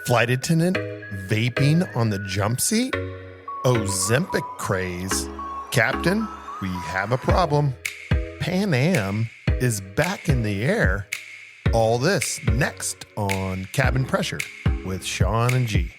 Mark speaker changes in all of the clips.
Speaker 1: Flight attendant vaping on the jump seat? Ozempic craze. Captain, we have a problem. Pan Am is back in the air. All this next on Cabin Pressure with Shawn and G.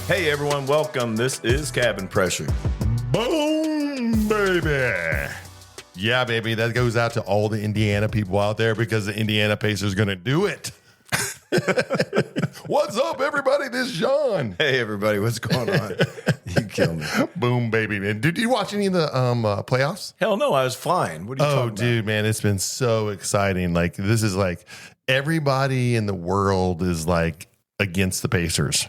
Speaker 2: Hey everyone, welcome. This is Cabin Pressure.
Speaker 1: Boom, baby. Yeah, baby. That goes out to all the Indiana people out there because the Indiana Pacers going to do it. What's up, everybody? This is Shawn.
Speaker 2: Hey everybody, what's going on? You kill me.
Speaker 1: Boom, baby, man. Did you watch any of the playoffs?
Speaker 2: Hell no, I was fine. What are you talking about?
Speaker 1: Dude, man, it's been so exciting. Like, this is like everybody in the world is like against the Pacers.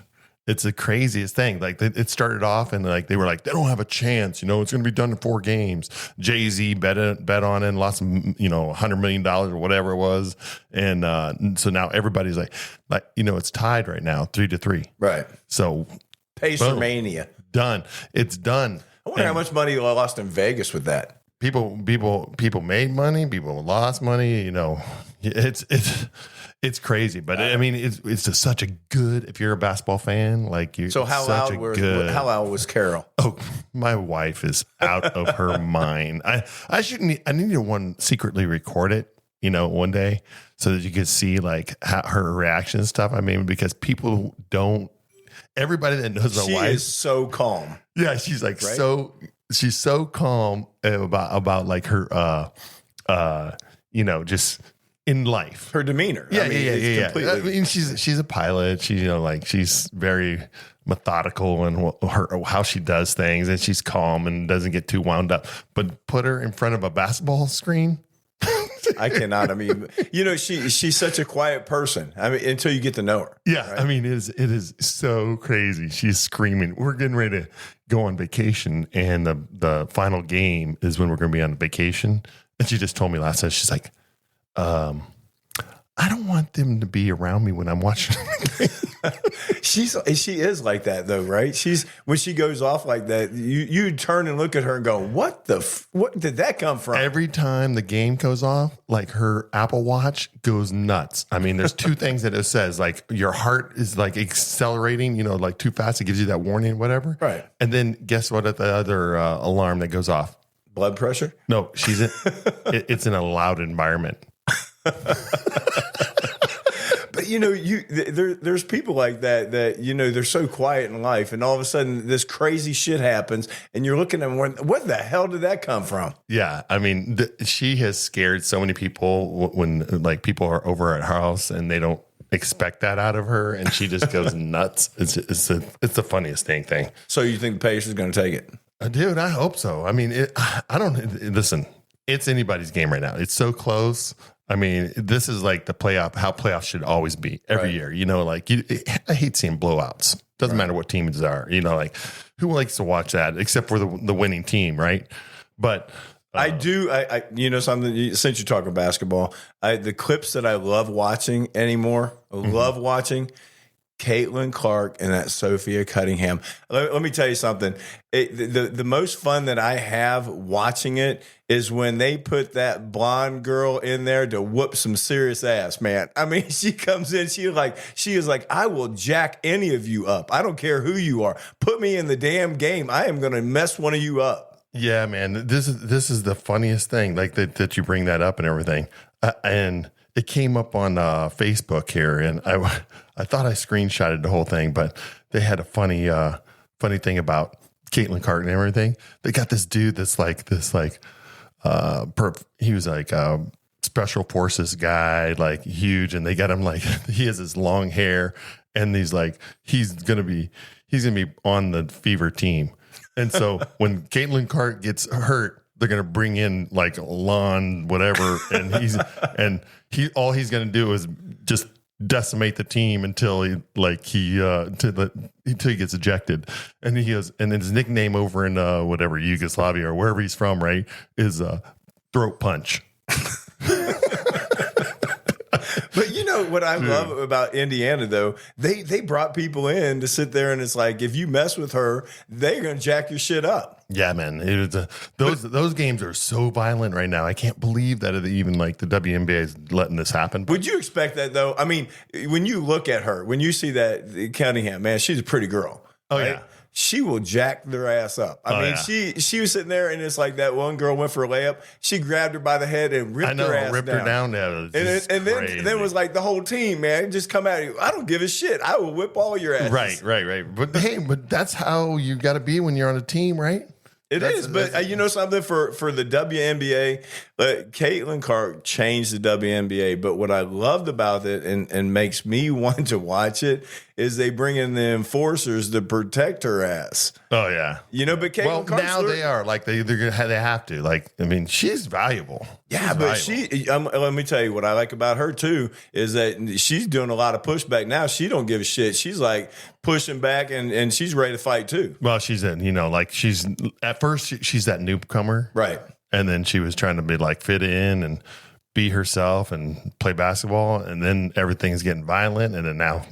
Speaker 1: It's the craziest thing. Like, it started off and like they were like, they don't have a chance. You know, it's going to be done in 4 games. Jay-Z bet on it and lost, $100 million or whatever it was. And so now everybody's like, it's tied right now, 3-3.
Speaker 2: Right.
Speaker 1: So
Speaker 2: Pacer mania.
Speaker 1: Done. It's done.
Speaker 2: I wonder how much money I lost in Vegas with that.
Speaker 1: People made money. People lost money. You know, it's crazy, but I mean, it's just such a good. If you're a basketball fan, like you.
Speaker 2: So how loud was Carol?
Speaker 1: Oh, my wife is out of her mind. I need to secretly record it, one day so that you could see like her reaction and stuff. I mean, because people don't. Everybody that knows my wife
Speaker 2: is so calm.
Speaker 1: Yeah, she's like
Speaker 2: right?
Speaker 1: She's so calm about like her, just in life,
Speaker 2: her demeanor.
Speaker 1: Yeah,
Speaker 2: I mean,
Speaker 1: completely. I mean, she's a pilot. She's very methodical in how she does things, and she's calm and doesn't get too wound up. But put her in front of a basketball screen.
Speaker 2: I cannot. I mean, she's such a quiet person. I mean, until you get to know her.
Speaker 1: Yeah.
Speaker 2: Right?
Speaker 1: I mean, it is so crazy. She's screaming. We're getting ready to go on vacation. And the final game is when we're going to be on vacation. And she just told me last night, she's like, I don't want them to be around me when I'm watching.
Speaker 2: She is like that though, right? When she goes off like that, you turn and look at her and go, what did that come from?
Speaker 1: Every time the game goes off, like her Apple Watch goes nuts. I mean, there's 2 things that it says, like your heart is like accelerating, like too fast. It gives you that warning, whatever.
Speaker 2: Right.
Speaker 1: And then guess what? At the other alarm that goes off,
Speaker 2: blood pressure.
Speaker 1: No, it's in a loud environment.
Speaker 2: But there's people like that they're so quiet in life, and all of a sudden this crazy shit happens, and you're looking at them, what the hell did that come from?
Speaker 1: Yeah, I mean, she has scared so many people when like people are over at her house and they don't expect that out of her, and she just goes nuts. It's the funniest thing.
Speaker 2: So you think the Pacers is going to take it?
Speaker 1: Dude, I hope so. I mean, listen, it's anybody's game right now. It's so close. I mean, this is like how playoffs should always be every year. I hate seeing blowouts. Doesn't matter what teams are. Like who likes to watch that except for the winning team, right? But
Speaker 2: I do. Something. Since you're talking basketball, the clips that I love watching anymore. Love watching Caitlin Clark and that Sophia Cunningham. Let me tell you something. The most fun that I have watching it is when they put that blonde girl in there to whoop some serious ass, man. I mean, she comes in, she is like, I will jack any of you up. I don't care who you are. Put me in the damn game. I am going to mess one of you up.
Speaker 1: Yeah, man. This is the funniest thing, like that you bring that up and everything. And it came up on Facebook here, and I thought I screenshotted the whole thing, but they had a funny thing about Caitlin Clark and everything. They got this dude that's like this, like, he was like a special forces guy, like huge, and they got him like he has this long hair, and he's gonna be on the Fever team, and so when Caitlin Clark gets hurt, they're gonna bring in like Lon, whatever, and all he's gonna do is just decimate the team until he gets ejected. And he goes, and his nickname over in whatever Yugoslavia or wherever he's from, right, is throat punch.
Speaker 2: But you know what I love about Indiana, though? They brought people in to sit there, and it's like, if you mess with her, they're going to jack your shit up.
Speaker 1: Yeah, man. It was those games are so violent right now. I can't believe that even like the WNBA is letting this happen.
Speaker 2: Would you expect that, though? I mean, when you look at her, when you see that Cunningham, man, she's a pretty girl.
Speaker 1: Oh,
Speaker 2: right?
Speaker 1: yeah.
Speaker 2: She will jack their ass up. I mean, she was sitting there, and it's like that one girl went for a layup. She grabbed her by the head and ripped her ass
Speaker 1: ripped
Speaker 2: down.
Speaker 1: her down. Yeah,
Speaker 2: and then was like the whole team, man, just come at you. I don't give a shit. I will whip all your asses.
Speaker 1: Right. But hey, that's how you got to be when you're on a team, right?
Speaker 2: It is, but you know something, for the WNBA, Caitlin Clark changed the WNBA. But what I loved about it and makes me want to watch it is they bring in the enforcers to protect her ass.
Speaker 1: Oh yeah,
Speaker 2: you know. But Caitlin Clark,
Speaker 1: now they are like they have to. Like, I mean, she's valuable.
Speaker 2: Yeah, but let me tell you what I like about her too is that she's doing a lot of pushback now. She don't give a shit. She's like pushing back and she's ready to fight too.
Speaker 1: Well, she's at first she's that newcomer,
Speaker 2: right?
Speaker 1: And then she was trying to be like fit in and be herself and play basketball, and then everything's getting violent, and then now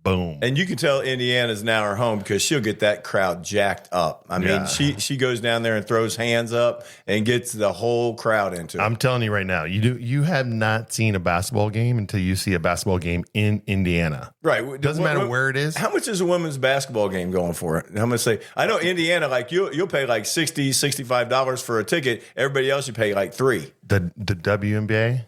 Speaker 1: boom.
Speaker 2: And you can tell Indiana's now her home because she'll get that crowd jacked up. I mean, she goes down there and throws hands up and gets the whole crowd into it.
Speaker 1: I'm telling you right now, you have not seen a basketball game until you see a basketball game in Indiana.
Speaker 2: Right.
Speaker 1: Doesn't matter where it is.
Speaker 2: How much is a women's basketball game going for? I'm going to say, I know Indiana, like you'll pay like $60, $65 for a ticket. Everybody else you pay like $3.
Speaker 1: The WNBA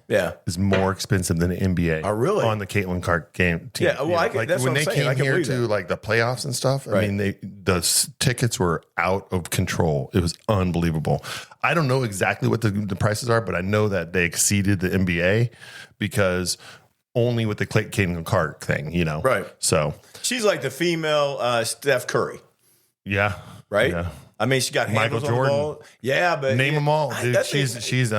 Speaker 1: is more expensive than the NBA.
Speaker 2: Oh, really?
Speaker 1: On the Caitlin Clark game team.
Speaker 2: Yeah, well, that's
Speaker 1: when
Speaker 2: what I'm
Speaker 1: they
Speaker 2: saying.
Speaker 1: came here to like the playoffs and stuff.
Speaker 2: Right.
Speaker 1: I mean, the tickets were out of control. It was unbelievable. I don't know exactly what the prices are, but I know that they exceeded the NBA because only with the Caitlin Clark thing,
Speaker 2: Right.
Speaker 1: So
Speaker 2: she's like the female Steph Curry.
Speaker 1: Yeah.
Speaker 2: Right.
Speaker 1: Yeah.
Speaker 2: I mean, she got handles
Speaker 1: Michael
Speaker 2: on the
Speaker 1: Jordan.
Speaker 2: ball. Yeah, but
Speaker 1: name them all, dude. She's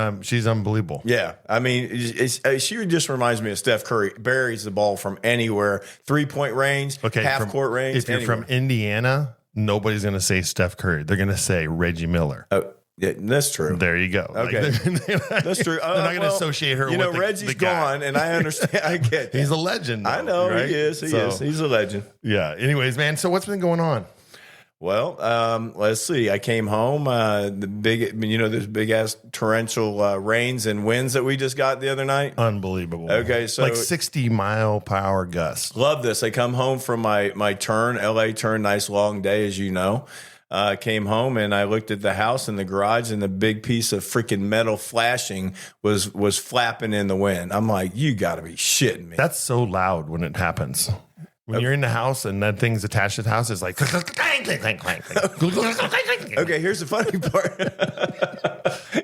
Speaker 1: unbelievable.
Speaker 2: Yeah, I mean, she just reminds me of Steph Curry. Buries the ball from anywhere, 3-point range, half court range.
Speaker 1: If you're from Indiana, nobody's going to say Steph Curry. They're going to say Reggie Miller.
Speaker 2: Oh, yeah, that's true.
Speaker 1: There you go.
Speaker 2: Okay, that's true.
Speaker 1: They're not going to associate her. with
Speaker 2: Reggie's
Speaker 1: the guy.
Speaker 2: gone, and I understand. I get that.
Speaker 1: He's a legend. Though,
Speaker 2: I know
Speaker 1: right?
Speaker 2: he is. He is. He's a legend.
Speaker 1: Yeah. Anyways, man. So what's been going on?
Speaker 2: Well, let's see. I came home. Those big ass torrential rains and winds that we just got the other night.
Speaker 1: Unbelievable.
Speaker 2: Okay, so
Speaker 1: like 60-mile-per-hour gusts.
Speaker 2: Love this. I come home from my turn, LA turn, nice long day, as you know. Came home and I looked at the house and the garage, and the big piece of freaking metal flashing was flapping in the wind. I'm like, you got to be shitting me.
Speaker 1: That's so loud when it happens. When you're in the house and that thing's attached to the house, it's like clank, clank, clank, clank, clank.
Speaker 2: Okay, here's the funny part.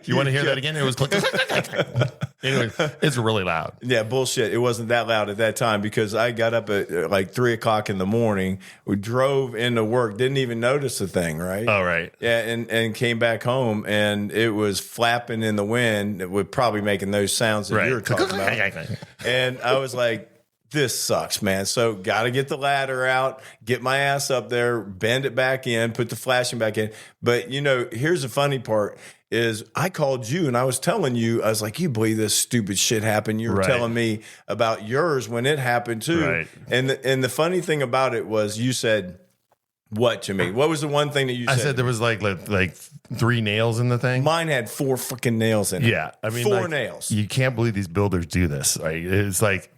Speaker 1: You want to hear that again? It was clank, clank, clank. Anyway, it's really loud.
Speaker 2: Yeah, bullshit. It wasn't that loud at that time because I got up at like 3 o'clock in the morning. We drove into work, didn't even notice the thing, right?
Speaker 1: Oh, right.
Speaker 2: Yeah, and came back home and it was flapping in the wind. It was probably making those sounds that you were talking about. And I was like, this sucks, man. So got to get the ladder out, get my ass up there, bend it back in, put the flashing back in. But, here's the funny part is I called you and I was telling you, I was like, you believe this stupid shit happened. You were telling me about yours when it happened too.
Speaker 1: Right.
Speaker 2: And the funny thing about it was you said, what to me? What was the one thing that you said?
Speaker 1: I said there was like 3 nails in the thing.
Speaker 2: Mine had 4 fucking nails in it.
Speaker 1: Yeah. I mean,
Speaker 2: 4 nails.
Speaker 1: You can't believe these builders do this. Right? It's like,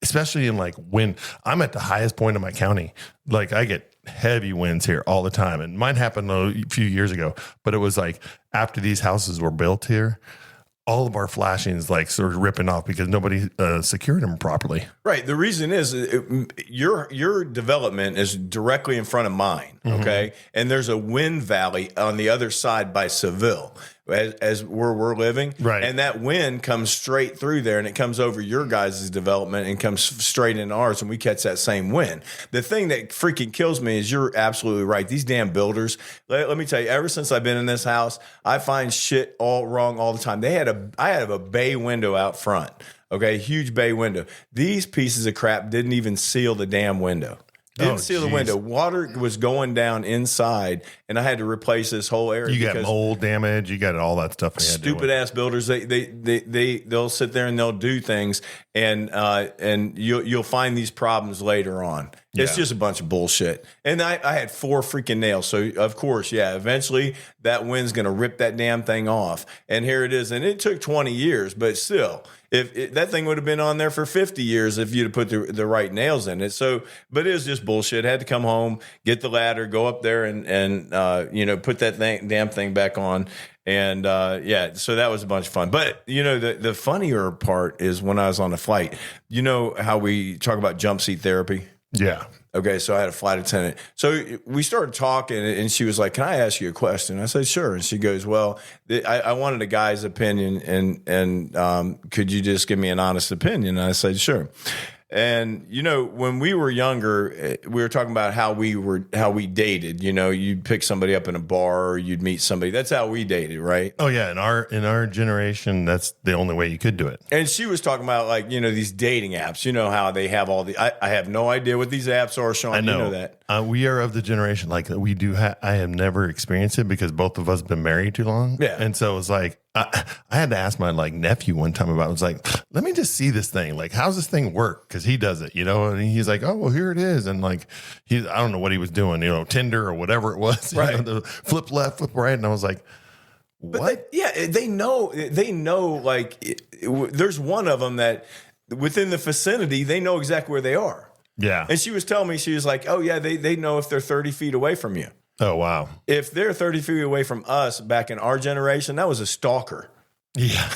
Speaker 1: especially in like when I'm at the highest point of my county, like I get heavy winds here all the time. And mine happened a few years ago, but it was like after these houses were built here, all of our flashings like sort of ripping off because nobody secured them properly.
Speaker 2: Right. The reason is your development is directly in front of mine. Okay. And there's a wind valley on the other side by Seville as where we're living.
Speaker 1: Right.
Speaker 2: And that wind comes straight through there and it comes over your guys' development and comes straight into ours and we catch that same wind. The thing that freaking kills me is you're absolutely right. These damn builders, let me tell you, ever since I've been in this house, I find shit all wrong all the time. I had a bay window out front. Okay, huge bay window. These pieces of crap didn't even seal the damn window. Didn't seal the window. Water was going down inside, and I had to replace this whole area.
Speaker 1: You got mold damage. You got all that stuff.
Speaker 2: Stupid ass builders. They'll sit there and they'll do things, and you'll find these problems later on. It's just a bunch of bullshit. And I had 4 freaking nails. So, of course, eventually that wind's going to rip that damn thing off. And here it is. And it took 20 years, but still, if that thing would have been on there for 50 years if you'd have put the right nails in it. So, but it was just bullshit. I had to come home, get the ladder, go up there and put that damn thing back on. And so that was a bunch of fun. But, the funnier part is when I was on a flight, you know how we talk about jump seat therapy?
Speaker 1: Yeah.
Speaker 2: Okay, so I had a flight attendant. So we started talking, and she was like, "Can I ask you a question?" I said, "Sure." And she goes, "Well, I wanted a guy's opinion, and could you just give me an honest opinion?" And I said, "Sure." And when we were younger, we were talking about how we dated. You'd pick somebody up in a bar, or you'd meet somebody. That's how we dated, right?
Speaker 1: Oh yeah, in our generation, that's the only way you could do it. And
Speaker 2: she was talking about these dating apps. How they have all the. I have no idea what these apps are, Shawn.
Speaker 1: I know.
Speaker 2: You know that.
Speaker 1: We are of the generation we do. I have never experienced it because both of us have been married too long.
Speaker 2: Yeah,
Speaker 1: and so it's like. I had to ask my nephew one time about it. I was like, let me just see this thing. Like, how's this thing work? Because he does it, and he's like, oh, well, here it is. And I don't know what he was doing, Tinder or whatever it was,
Speaker 2: right?
Speaker 1: The flip left, flip right. And I was like, what?
Speaker 2: They know. There's one of them that within the vicinity, they know exactly where they are.
Speaker 1: Yeah.
Speaker 2: And she was telling me, she was like, oh yeah, they know if they're 30 feet away from you.
Speaker 1: Oh, wow.
Speaker 2: If they're 30 feet away from us back in our generation, that was a stalker.
Speaker 1: Yeah.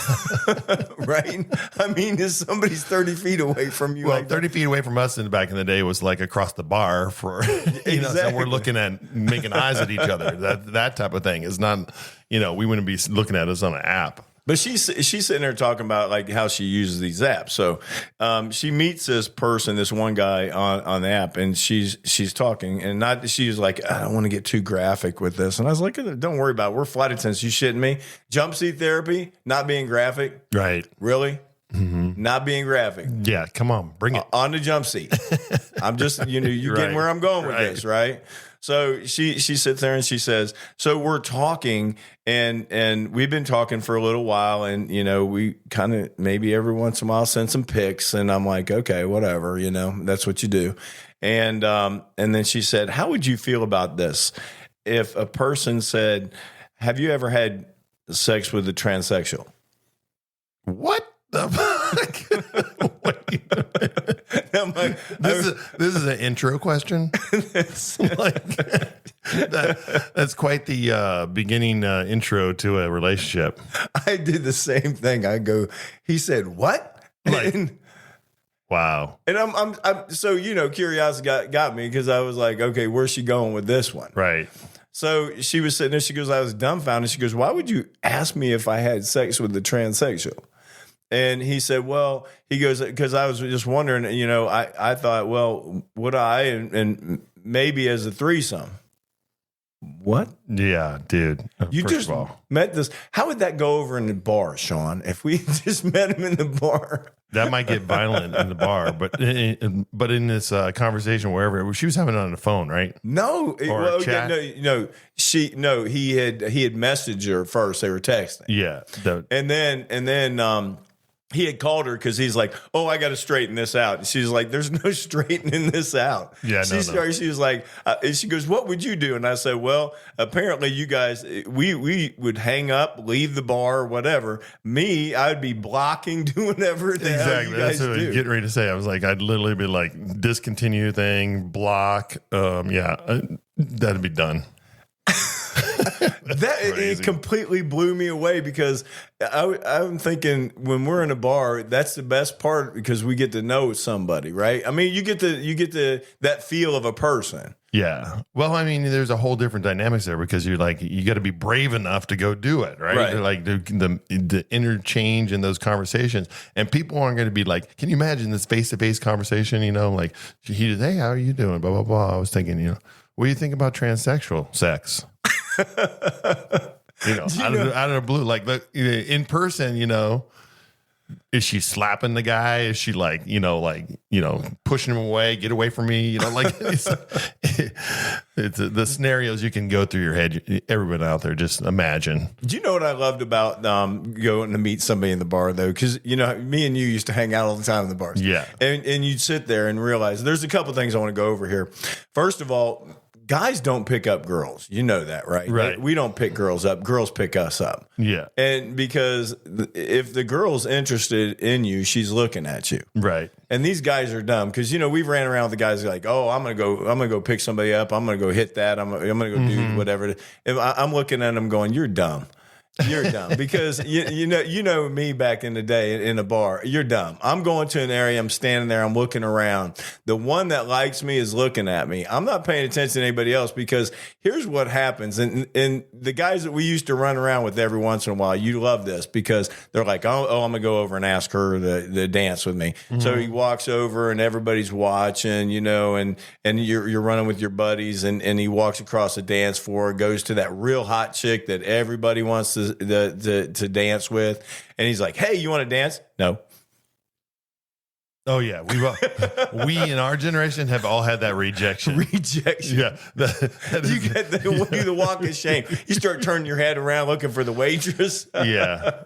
Speaker 2: Right? I mean, if somebody's 30 feet away from you.
Speaker 1: Well, 30 feet away from us back in the day was like across the bar for,
Speaker 2: exactly.
Speaker 1: So we're looking at making eyes at each other. That type of thing is not, we wouldn't be looking at us on an app.
Speaker 2: But she's sitting there talking about how she uses these apps. So she meets this person, this one guy on the app, and she's talking, and she's like, I don't want to get too graphic with this. And I was like, don't worry about it. We're flight attendants. You shitting me? Jump seat therapy, not being graphic.
Speaker 1: Right.
Speaker 2: Really?
Speaker 1: Mm-hmm.
Speaker 2: Not being graphic.
Speaker 1: Yeah, come on, bring it.
Speaker 2: On the jump seat. I'm just, you're
Speaker 1: right.
Speaker 2: getting where I'm going with this, right? So she sits there and she says, so we're talking and we've been talking for a little while, and we kind of maybe every once in a while send some pics, and I'm like, okay, whatever, that's what you do. And then she said, how would you feel about this if a person said, have you ever had sex with a transsexual?
Speaker 1: What the fuck? Like, this is an intro question. That's quite the beginning intro to a relationship.
Speaker 2: I did the same thing. I go, he said, what?
Speaker 1: Wow.
Speaker 2: And I'm so curiosity got me, because I was like, okay, where's she going with this one?
Speaker 1: Right.
Speaker 2: So she was sitting there. She goes, I was dumbfounded. She goes, why would you ask me if I had sex with a transsexual? And he said, well, he goes, because I was just wondering, I thought, well, would I, and maybe as a threesome. What?
Speaker 1: Yeah, dude.
Speaker 2: You
Speaker 1: First
Speaker 2: just
Speaker 1: of all,
Speaker 2: met this. How would that go over in the bar, Shawn? If we just met him in the bar,
Speaker 1: that might get violent in the bar. But in this conversation, wherever she was having it on the phone, right?
Speaker 2: No,
Speaker 1: or chat.
Speaker 2: He had messaged her first. They were texting.
Speaker 1: Yeah,
Speaker 2: and then he had called her because he's like, oh, I got to straighten this out. And she's like, there's no straightening this out.
Speaker 1: Yeah,
Speaker 2: She was like, and she goes, what would you do? And I said, well, apparently you guys, we would hang up, leave the bar, or whatever. Me, I would be blocking, doing whatever the hell you guys
Speaker 1: That's what I was getting ready to say. I was like, I'd literally be like, discontinue thing, block. That'd be done.
Speaker 2: It completely blew me away, because I'm thinking when we're in a bar, that's the best part, because we get to know somebody, right? I mean, you get that feel of a person.
Speaker 1: Yeah. Well, I mean, there's a whole different dynamics there, because you're like, you got to be brave enough to go do it, right? Like the interchange in those conversations, and people aren't going to be like, can you imagine this face-to-face conversation? Like he just, hey, how are you doing? Blah, blah, blah. I was thinking, what do you think about transsexual sex? Out of the blue, like in person, is she slapping the guy? Is she like, pushing him away, get away from me? It's the scenarios you can go through your head. Everyone out there, just imagine.
Speaker 2: Do you know what I loved about going to meet somebody in the bar though? Because me and you used to hang out all the time in the bars.
Speaker 1: Yeah,
Speaker 2: and you'd sit there and realize there's a couple things I want to go over here. First of all, guys don't pick up girls. You know that, right?
Speaker 1: Right.
Speaker 2: We don't pick girls up. Girls pick us up.
Speaker 1: Yeah.
Speaker 2: And because if the girl's interested in you, she's looking at you.
Speaker 1: Right.
Speaker 2: And these guys are dumb because we've ran around with the guys like, oh, I'm gonna go pick somebody up. I'm gonna go hit that. I'm gonna go do whatever. And I'm looking at them going, you're dumb. You're dumb because you know me back in the day in a bar. You're dumb. I'm going to an area. I'm standing there. I'm looking around. The one that likes me is looking at me. I'm not paying attention to anybody else because here's what happens. And the guys that we used to run around with every once in a while, you love this because they're like, oh, I'm gonna go over and ask her to dance with me. Mm-hmm. So he walks over and everybody's watching, and you're running with your buddies and he walks across the dance floor, goes to that real hot chick that everybody wants to dance with, and he's like, hey, you want to dance? No.
Speaker 1: Oh yeah, we in our generation have all had that rejection.
Speaker 2: Yeah, you get the walk of shame. You start turning your head around looking for the waitress.
Speaker 1: Yeah.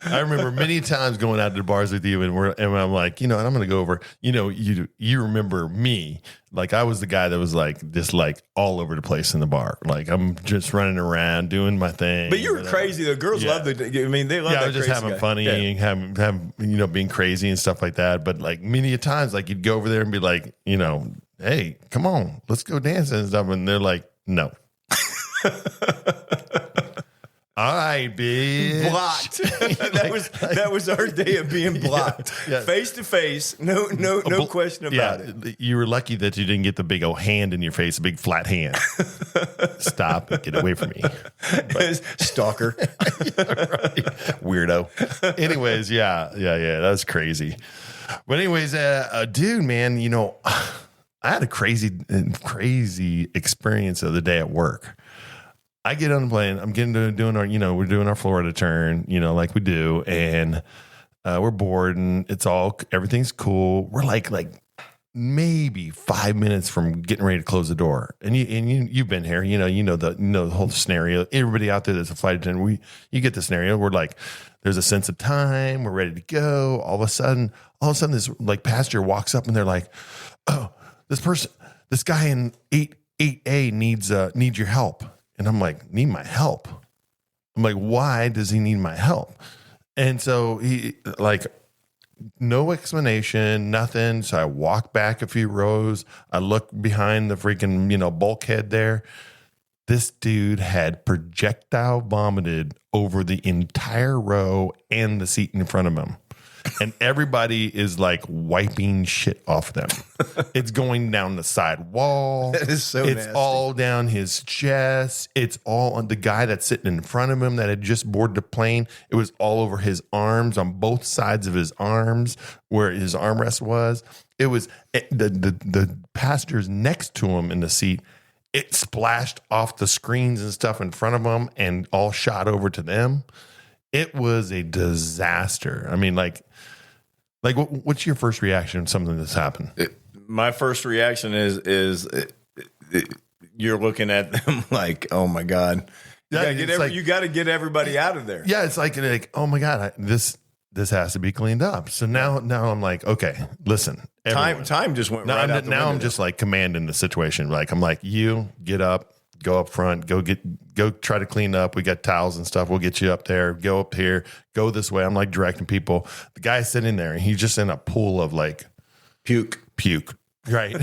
Speaker 1: I remember many times going out to the bars with you, and I'm like, and I'm going to go over. You remember me? Like I was the guy that was like just like all over the place in the bar. Like I'm just running around doing my thing.
Speaker 2: But you were crazy. The girls love they love.
Speaker 1: Yeah, I
Speaker 2: that
Speaker 1: was just
Speaker 2: crazy
Speaker 1: having
Speaker 2: guy.
Speaker 1: funny and having being crazy and stuff like that. But like many a times, like you'd go over there and be like, hey, come on, let's go dancing and stuff, and they're like, no. All right, bitch.
Speaker 2: Blocked. that was our day of being blocked.
Speaker 1: Yeah.
Speaker 2: Face to face. No question about it.
Speaker 1: You were lucky that you didn't get the big old hand in your face, a big flat hand. Stop and get away from me.
Speaker 2: Stalker.
Speaker 1: Right. Weirdo. Anyways, yeah. That's crazy. But anyways, dude, man, I had a crazy experience the other day at work. I get on the plane. I'm getting to doing our, we're doing our Florida turn, like we do, and we're bored, and everything's cool. We're like maybe 5 minutes from getting ready to close the door, and you've been here, you know the whole scenario. Everybody out there that's a flight attendant, you get the scenario. We're like, there's a sense of time. We're ready to go. All of a sudden, this like passenger walks up, and they're like, oh, this guy in 8A needs your help. And I'm like, need my help? I'm like, why does he need my help? And so he like, no explanation, nothing. So I walk back a few rows. I look behind the freaking, bulkhead there. This dude had projectile vomited over the entire row and the seat in front of him. And everybody is like wiping shit off them. It's going down the side wall.
Speaker 2: That is so
Speaker 1: It's
Speaker 2: nasty.
Speaker 1: all down his chest. It's all on the guy that's sitting in front of him that had just boarded the plane. It was all over his arms, on both sides of his arms, where his armrest was. It was the passengers next to him in the seat. It splashed off the screens and stuff in front of them and all shot over to them. It was a disaster. I mean, like what's your first reaction to something that's happened?
Speaker 2: My first reaction is you're looking at them like, oh my God, you got to get everybody out of there.
Speaker 1: Yeah, it's like oh my God, this has to be cleaned up. So now I'm like, okay, listen, everyone.
Speaker 2: Time just went right out the
Speaker 1: now.
Speaker 2: window.
Speaker 1: I'm just like commanding the situation. Like I'm like, you get up. Go up front, go try to clean up. We got towels and stuff. We'll get you up there. Go up here, go this way. I'm like directing people. The guy's sitting there and he's just in a pool of like puke. Right.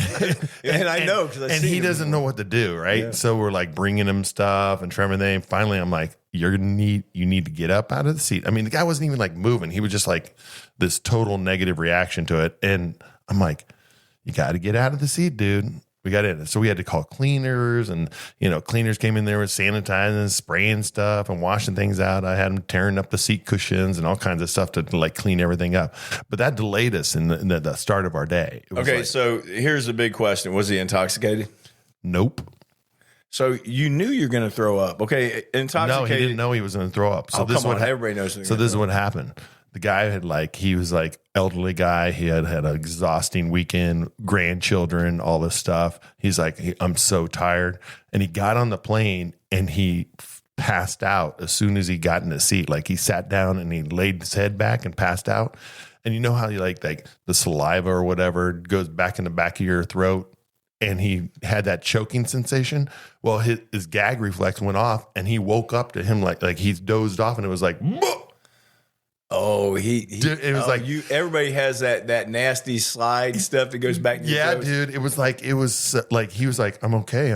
Speaker 2: and I know, because
Speaker 1: he doesn't know what to do. Right. Yeah. So we're like bringing him stuff and trying everything. Finally, I'm like, you need to get up out of the seat. I mean, the guy wasn't even like moving. He was just like this total negative reaction to it. And I'm like, you got to get out of the seat, dude. We got in. So we had to call cleaners, and cleaners came in there with sanitizing and spraying stuff and washing things out. I had them tearing up the seat cushions and all kinds of stuff to like clean everything up. But that delayed us in the start of our day.
Speaker 2: Okay, so here's the big question: was he intoxicated?
Speaker 1: Nope.
Speaker 2: So you knew you're going to throw up. Okay, intoxicated.
Speaker 1: No, he didn't know he was going to throw up. So this
Speaker 2: come
Speaker 1: is
Speaker 2: on, everybody knows.
Speaker 1: So this is what happened. The guy he was like elderly guy. He had an exhausting weekend, grandchildren, all this stuff. He's like, I'm so tired. And he got on the plane and he passed out as soon as he got in the seat. Like he sat down and he laid his head back and passed out. And you know how you like the saliva or whatever goes back in the back of your throat, and he had that choking sensation. Well, his gag reflex went off, and he woke up to him like he's dozed off, and it was like,
Speaker 2: oh,
Speaker 1: dude, it was
Speaker 2: everybody has that nasty slide stuff that goes back to your throat.
Speaker 1: Dude, it was like he was like, I'm okay,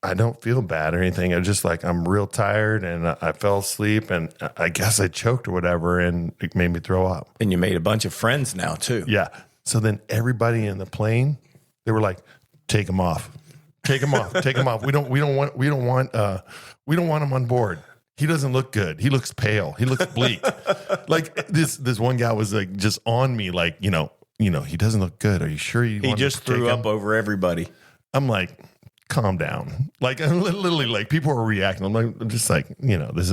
Speaker 1: I don't feel bad or anything. I just like, I'm real tired and I fell asleep and I guess I choked or whatever and it made me throw up.
Speaker 2: And you made a bunch of friends now too.
Speaker 1: Yeah. So then everybody in the plane, they were like, take him off. Take him off. Take him off. We don't want him on board. He doesn't look good. He looks pale. He looks bleak. Like this one guy was like just on me like, he doesn't look good. Are you sure
Speaker 2: he just threw up over everybody?
Speaker 1: I'm like, calm down. Like literally, like people are reacting. I'm just like, this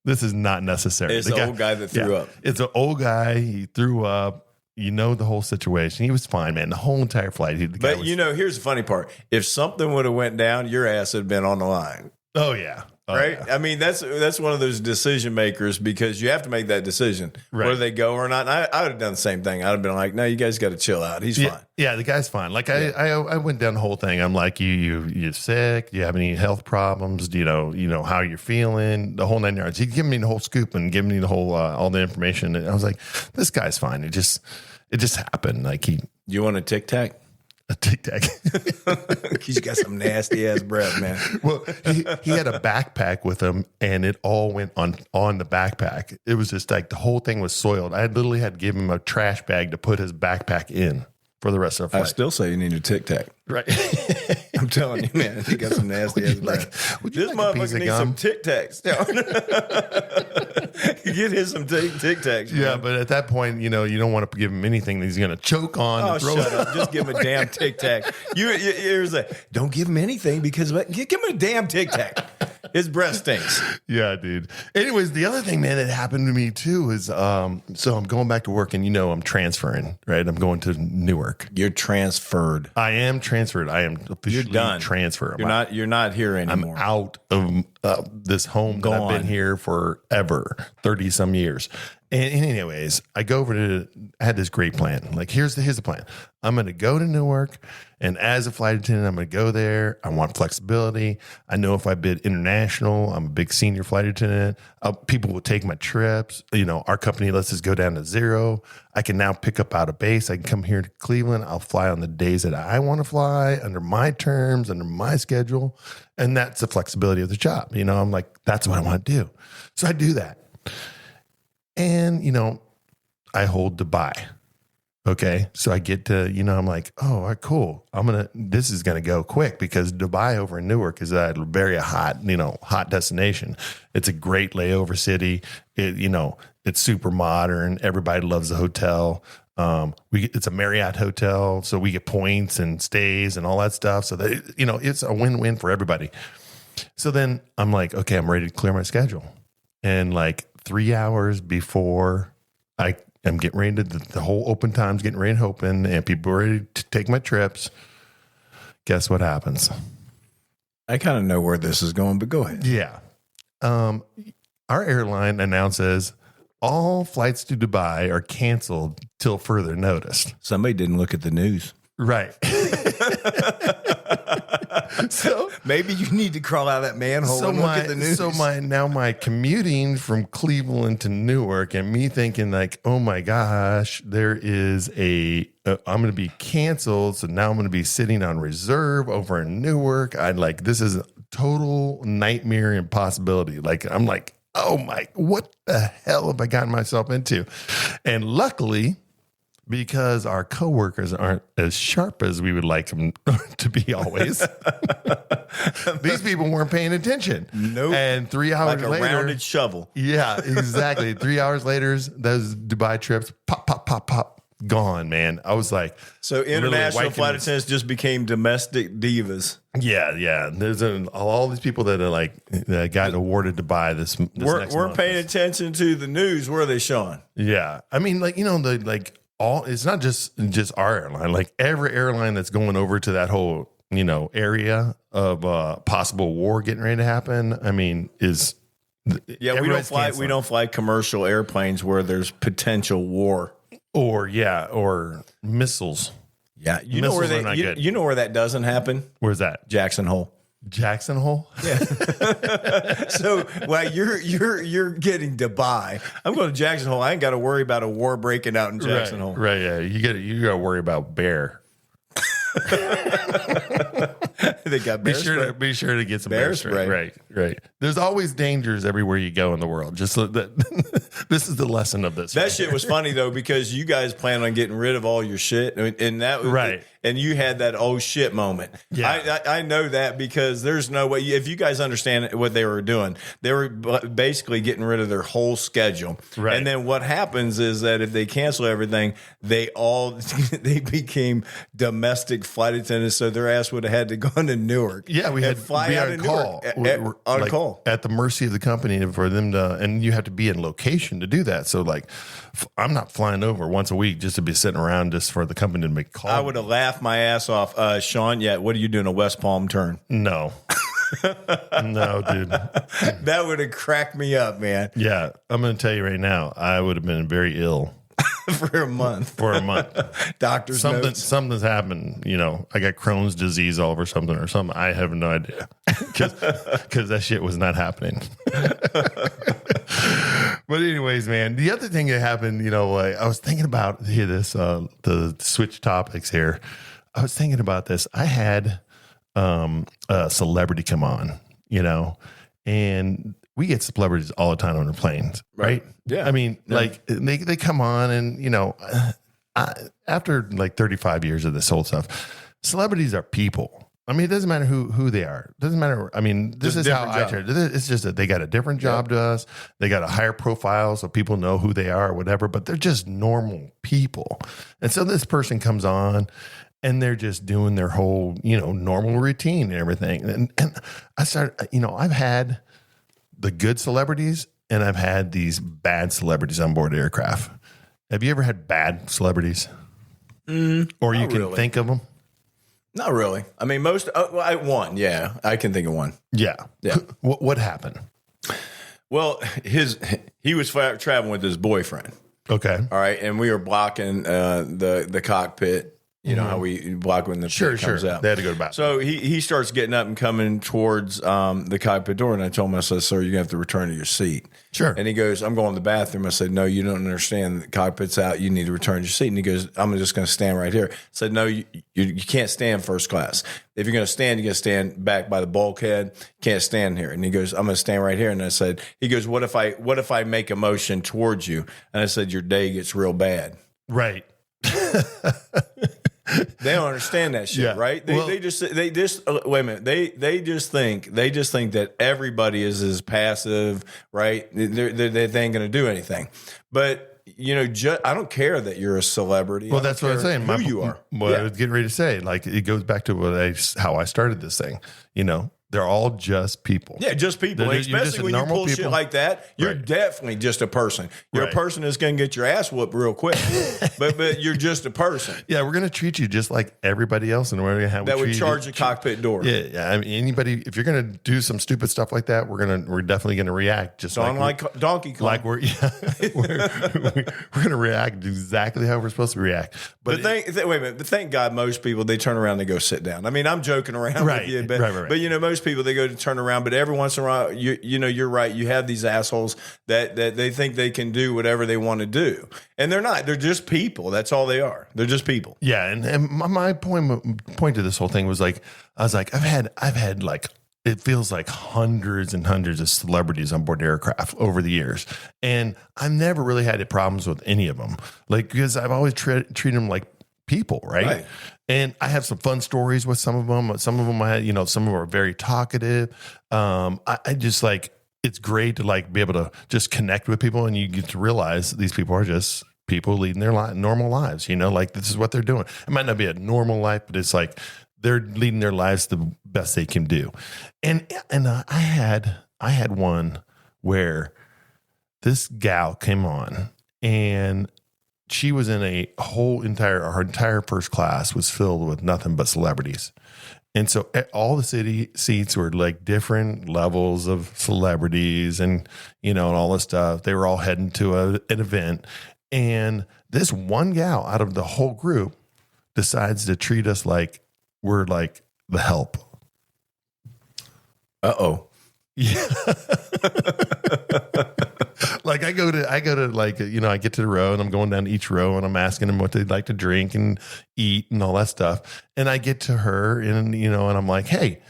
Speaker 1: is not necessary.
Speaker 2: It's the old guy that threw up.
Speaker 1: It's an old guy. He threw up. The whole situation. He was fine, man. The whole entire flight.
Speaker 2: Here's the funny part. If something would have went down, your ass would have been on the line.
Speaker 1: Oh yeah.
Speaker 2: Right. Yeah. I mean, that's one of those decision makers because you have to make that decision whether they go or not. And I would have done the same thing. I'd have been like, no, you guys got to chill out. He's fine.
Speaker 1: Yeah, the guy's fine. Like I went down the whole thing. I'm like, you're sick. Do you have any health problems? Do you know how you're feeling? The whole 9 yards. He'd give me the whole scoop and give me the whole all the information. And I was like, this guy's fine. It just happened. Like
Speaker 2: You want a Tic Tac?
Speaker 1: A Tic Tac.
Speaker 2: He's got some nasty ass breath, man.
Speaker 1: Well, he had a backpack with him, and it all went on the backpack. It was just like the whole thing was soiled. I literally had to give him a trash bag to put his backpack in for the rest of the flight.
Speaker 2: I still say you need a Tic Tac.
Speaker 1: Right.
Speaker 2: I'm telling you, man. He got some nasty ass breath. This motherfucker needs some Tic Tacs. Get him some Tic Tacs.
Speaker 1: Yeah, but at that point, you don't want to give him anything that he's going to choke on.
Speaker 2: Oh, shut up. Just give him a damn Tic Tac. Don't give him anything because give him a damn Tic Tac. His breath stinks.
Speaker 1: Yeah, dude. Anyways, the other thing, man, that happened to me too is, so I'm going back to work and I'm transferring, right? I'm going to Newark.
Speaker 2: You're transferred.
Speaker 1: I am transferred. I am officially transferred.
Speaker 2: You're not here anymore.
Speaker 1: I'm out of this home that I've been here forever, 30 some years. And anyways, I had this great plan. Like, here's the plan. I'm going to go to Newark, and as a flight attendant, I'm going to go there. I want flexibility. I know if I bid international, I'm a big senior flight attendant. People will take my trips. Our company lets us go down to 0. I can now pick up out of base. I can come here to Cleveland. I'll fly on the days that I want to fly under my terms, under my schedule. And that's the flexibility of the job. I'm like, that's what I want to do. So I do that. And, I hold Dubai. Okay. So I get to, I'm like, oh, all right, cool. This is going to go quick because Dubai over in Newark is a very hot, hot destination. It's a great layover city. It's super modern. Everybody loves the hotel. It's a Marriott hotel. So we get points and stays and all that stuff. So that, it's a win-win for everybody. So then I'm like, okay, I'm ready to clear my schedule. And like 3 hours before I am getting ready to, the whole open time's getting ready to open and people are ready to take my trips. Guess what happens?
Speaker 2: I kind of know where this is going, but go ahead.
Speaker 1: Yeah. Our airline announces all flights to Dubai are canceled till further notice.
Speaker 2: Somebody didn't look at the news.
Speaker 1: Right.
Speaker 2: So maybe you need to crawl out of that manhole and look at the news.
Speaker 1: So my commuting from Cleveland to Newark and me thinking like, oh my gosh, there is I'm going to be canceled. So now I'm going to be sitting on reserve over in Newark. This is a total nightmare impossibility. Like, I'm like, oh my, what the hell have I gotten myself into? And luckily, because our coworkers aren't as sharp as we would like them to be always, these people weren't paying attention.
Speaker 2: Nope.
Speaker 1: And 3 hours
Speaker 2: like a
Speaker 1: later,
Speaker 2: rounded shovel.
Speaker 1: Yeah, exactly. 3 hours later, those Dubai trips, pop, pop, pop, pop, gone, man. I was like,
Speaker 2: so international flight attendants just became domestic divas.
Speaker 1: Yeah. There's all these people that are like that got awarded to buy this.
Speaker 2: We're paying attention to the news. Where are they, Shawn?
Speaker 1: Yeah, I mean, like it's not just our airline. Like every airline that's going over to that whole area of possible war getting ready to happen. I mean,
Speaker 2: we don't fly commercial airplanes where there's potential war
Speaker 1: or missiles.
Speaker 2: Yeah, you know where that doesn't happen?
Speaker 1: Where's that?
Speaker 2: Jackson Hole.
Speaker 1: Jackson Hole?
Speaker 2: Yeah. So while you're getting Dubai, I'm going to Jackson Hole. I ain't got to worry about a war breaking out in Jackson Hole.
Speaker 1: Right, yeah. You got to worry about bear.
Speaker 2: They got bear spray.
Speaker 1: Be sure to get some bear spray. Right. There's always dangers everywhere you go in the world. Just so that this is the lesson of this.
Speaker 2: That shit was funny though, because you guys plan on getting rid of all your shit, and that was
Speaker 1: right.
Speaker 2: And you had that oh shit moment.
Speaker 1: Yeah,
Speaker 2: I know that because there's no way. If you guys understand what they were doing, they were basically getting rid of their whole schedule.
Speaker 1: Right.
Speaker 2: And then what happens is that if they cancel everything, they became domestic flight attendants. So their ass would have had to go into Newark.
Speaker 1: Yeah, we had to
Speaker 2: fly out of
Speaker 1: call.
Speaker 2: Newark on call
Speaker 1: at the mercy of the company for them to, and you have to be in location to do that. So like, I'm not flying over once a week just to be sitting around just for the company to make calls.
Speaker 2: I would have laughed my ass off. Shawn, what are you doing, a West Palm turn?
Speaker 1: No. No, dude.
Speaker 2: That would have cracked me up, man.
Speaker 1: Yeah, I'm going to tell you right now, I would have been very ill.
Speaker 2: For a month. Doctor's notes.
Speaker 1: Something's happened. I got Crohn's disease all over something or something. I have no idea because that shit was not happening. But anyways, man, the other thing that happened, I was thinking about the switch topics here. I was thinking about this. I had a celebrity come on, and we get celebrities all the time on the planes, right?
Speaker 2: Yeah.
Speaker 1: I mean, like they come on and, after like 35 years of this whole stuff, celebrities are people. I mean, it doesn't matter who they are. It doesn't matter. I mean, this is how I treat it. It's just that they got a different job to us. They got a higher profile so people know who they are or whatever, but they're just normal people. And so this person comes on and they're just doing their whole, normal routine and everything. And I started, I've had the good celebrities and I've had these bad celebrities on board aircraft. Have you ever had bad celebrities? Or you can think of them?
Speaker 2: Not really. I mean, one. Yeah, I can think of one.
Speaker 1: Yeah. What happened?
Speaker 2: Well, he was traveling with his boyfriend.
Speaker 1: Okay.
Speaker 2: All right, and we were blocking the cockpit. You know how we block when the pit comes out.
Speaker 1: They had to go to bathroom.
Speaker 2: So he starts getting up and coming towards the cockpit door, and I told him, I said, "Sir, you're gonna have to return to your seat."
Speaker 1: Sure.
Speaker 2: And he goes, "I'm going to the bathroom." I said, "No, you don't understand. The cockpit's out. You need to return to your seat." And he goes, "I'm just going to stand right here." I said, "No, you can't stand first class. If you're going to stand, you're going to stand back by the bulkhead. You can't stand here." And he goes, "I'm going to stand right here." And I said, he goes, "What if I make a motion towards you?" And I said, "Your day gets real bad."
Speaker 1: Right.
Speaker 2: They don't understand that shit, right? They just wait a minute. They just think that everybody is as passive, right? They ain't going to do anything. But I don't care that you're a celebrity.
Speaker 1: Well, that's what I'm saying.
Speaker 2: Who you are.
Speaker 1: What I was getting ready to say, like it goes back to how I started this thing. They're all just people.
Speaker 2: Yeah, just people. Especially when you pull shit like that, you're definitely just a person. You're a person that's going to get your ass whooped real quick. but you're just a person.
Speaker 1: Yeah, we're going to treat you just like everybody else, and we're going to have
Speaker 2: that would charge a cockpit door.
Speaker 1: Yeah. I mean, anybody, if you're going to do some stupid stuff like that, we're definitely going to react just
Speaker 2: like Donkey Kong.
Speaker 1: Like we're going to react exactly how we're supposed to react. But
Speaker 2: wait a minute. But thank God, most people they turn around and they go sit down. I mean, I'm joking around with you, but most people they go to turn around, but every once in a while, you're right. You have these assholes that they think they can do whatever they want to do, and they're not. They're just people. That's all they are. They're just people.
Speaker 1: Yeah, and my point to this whole thing was like, I was like, I've had like, it feels like hundreds and hundreds of celebrities on board aircraft over the years, and I've never really had problems with any of them, like because I've always treated them like people, right? And I have some fun stories with some of them. Some of them I had, some of them are very talkative. I just like, it's great to like be able to just connect with people, and you get to realize these people are just people leading their normal lives, like this is what they're doing. It might not be a normal life, but it's like they're leading their lives the best they can do. And I had one where this gal came on, and she was in our entire first class was filled with nothing but celebrities. And so all the city seats were like different levels of celebrities and, and all this stuff. They were all heading to an event. And this one gal out of the whole group decides to treat us like we're like the help.
Speaker 2: Uh-oh.
Speaker 1: Yeah. Like I go to like, I get to the row and I'm going down to each row and I'm asking them what they'd like to drink and eat and all that stuff. And I get to her and, and I'm like, hey,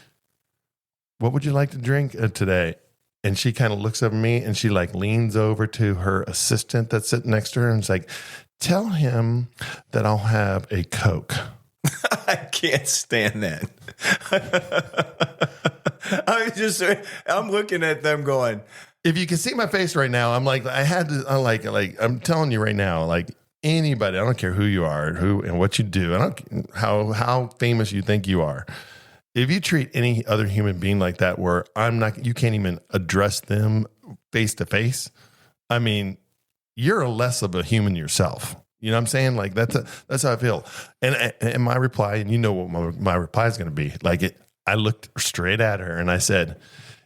Speaker 1: what would you like to drink today? And she kind of looks at me and she like leans over to her assistant that's sitting next to her and is like, tell him that I'll have a Coke.
Speaker 2: I can't stand that. I'm looking at them going,
Speaker 1: if you can see my face right now, I'm like, I'm telling you right now, like anybody, I don't care who you are, and what you do. I don't how famous you think you are. If you treat any other human being like that, where you can't even address them face to face. I mean, you're less of a human yourself. You know what I'm saying? Like that's how I feel. And my reply, and you know what my reply is going to be. Like I looked straight at her and I said,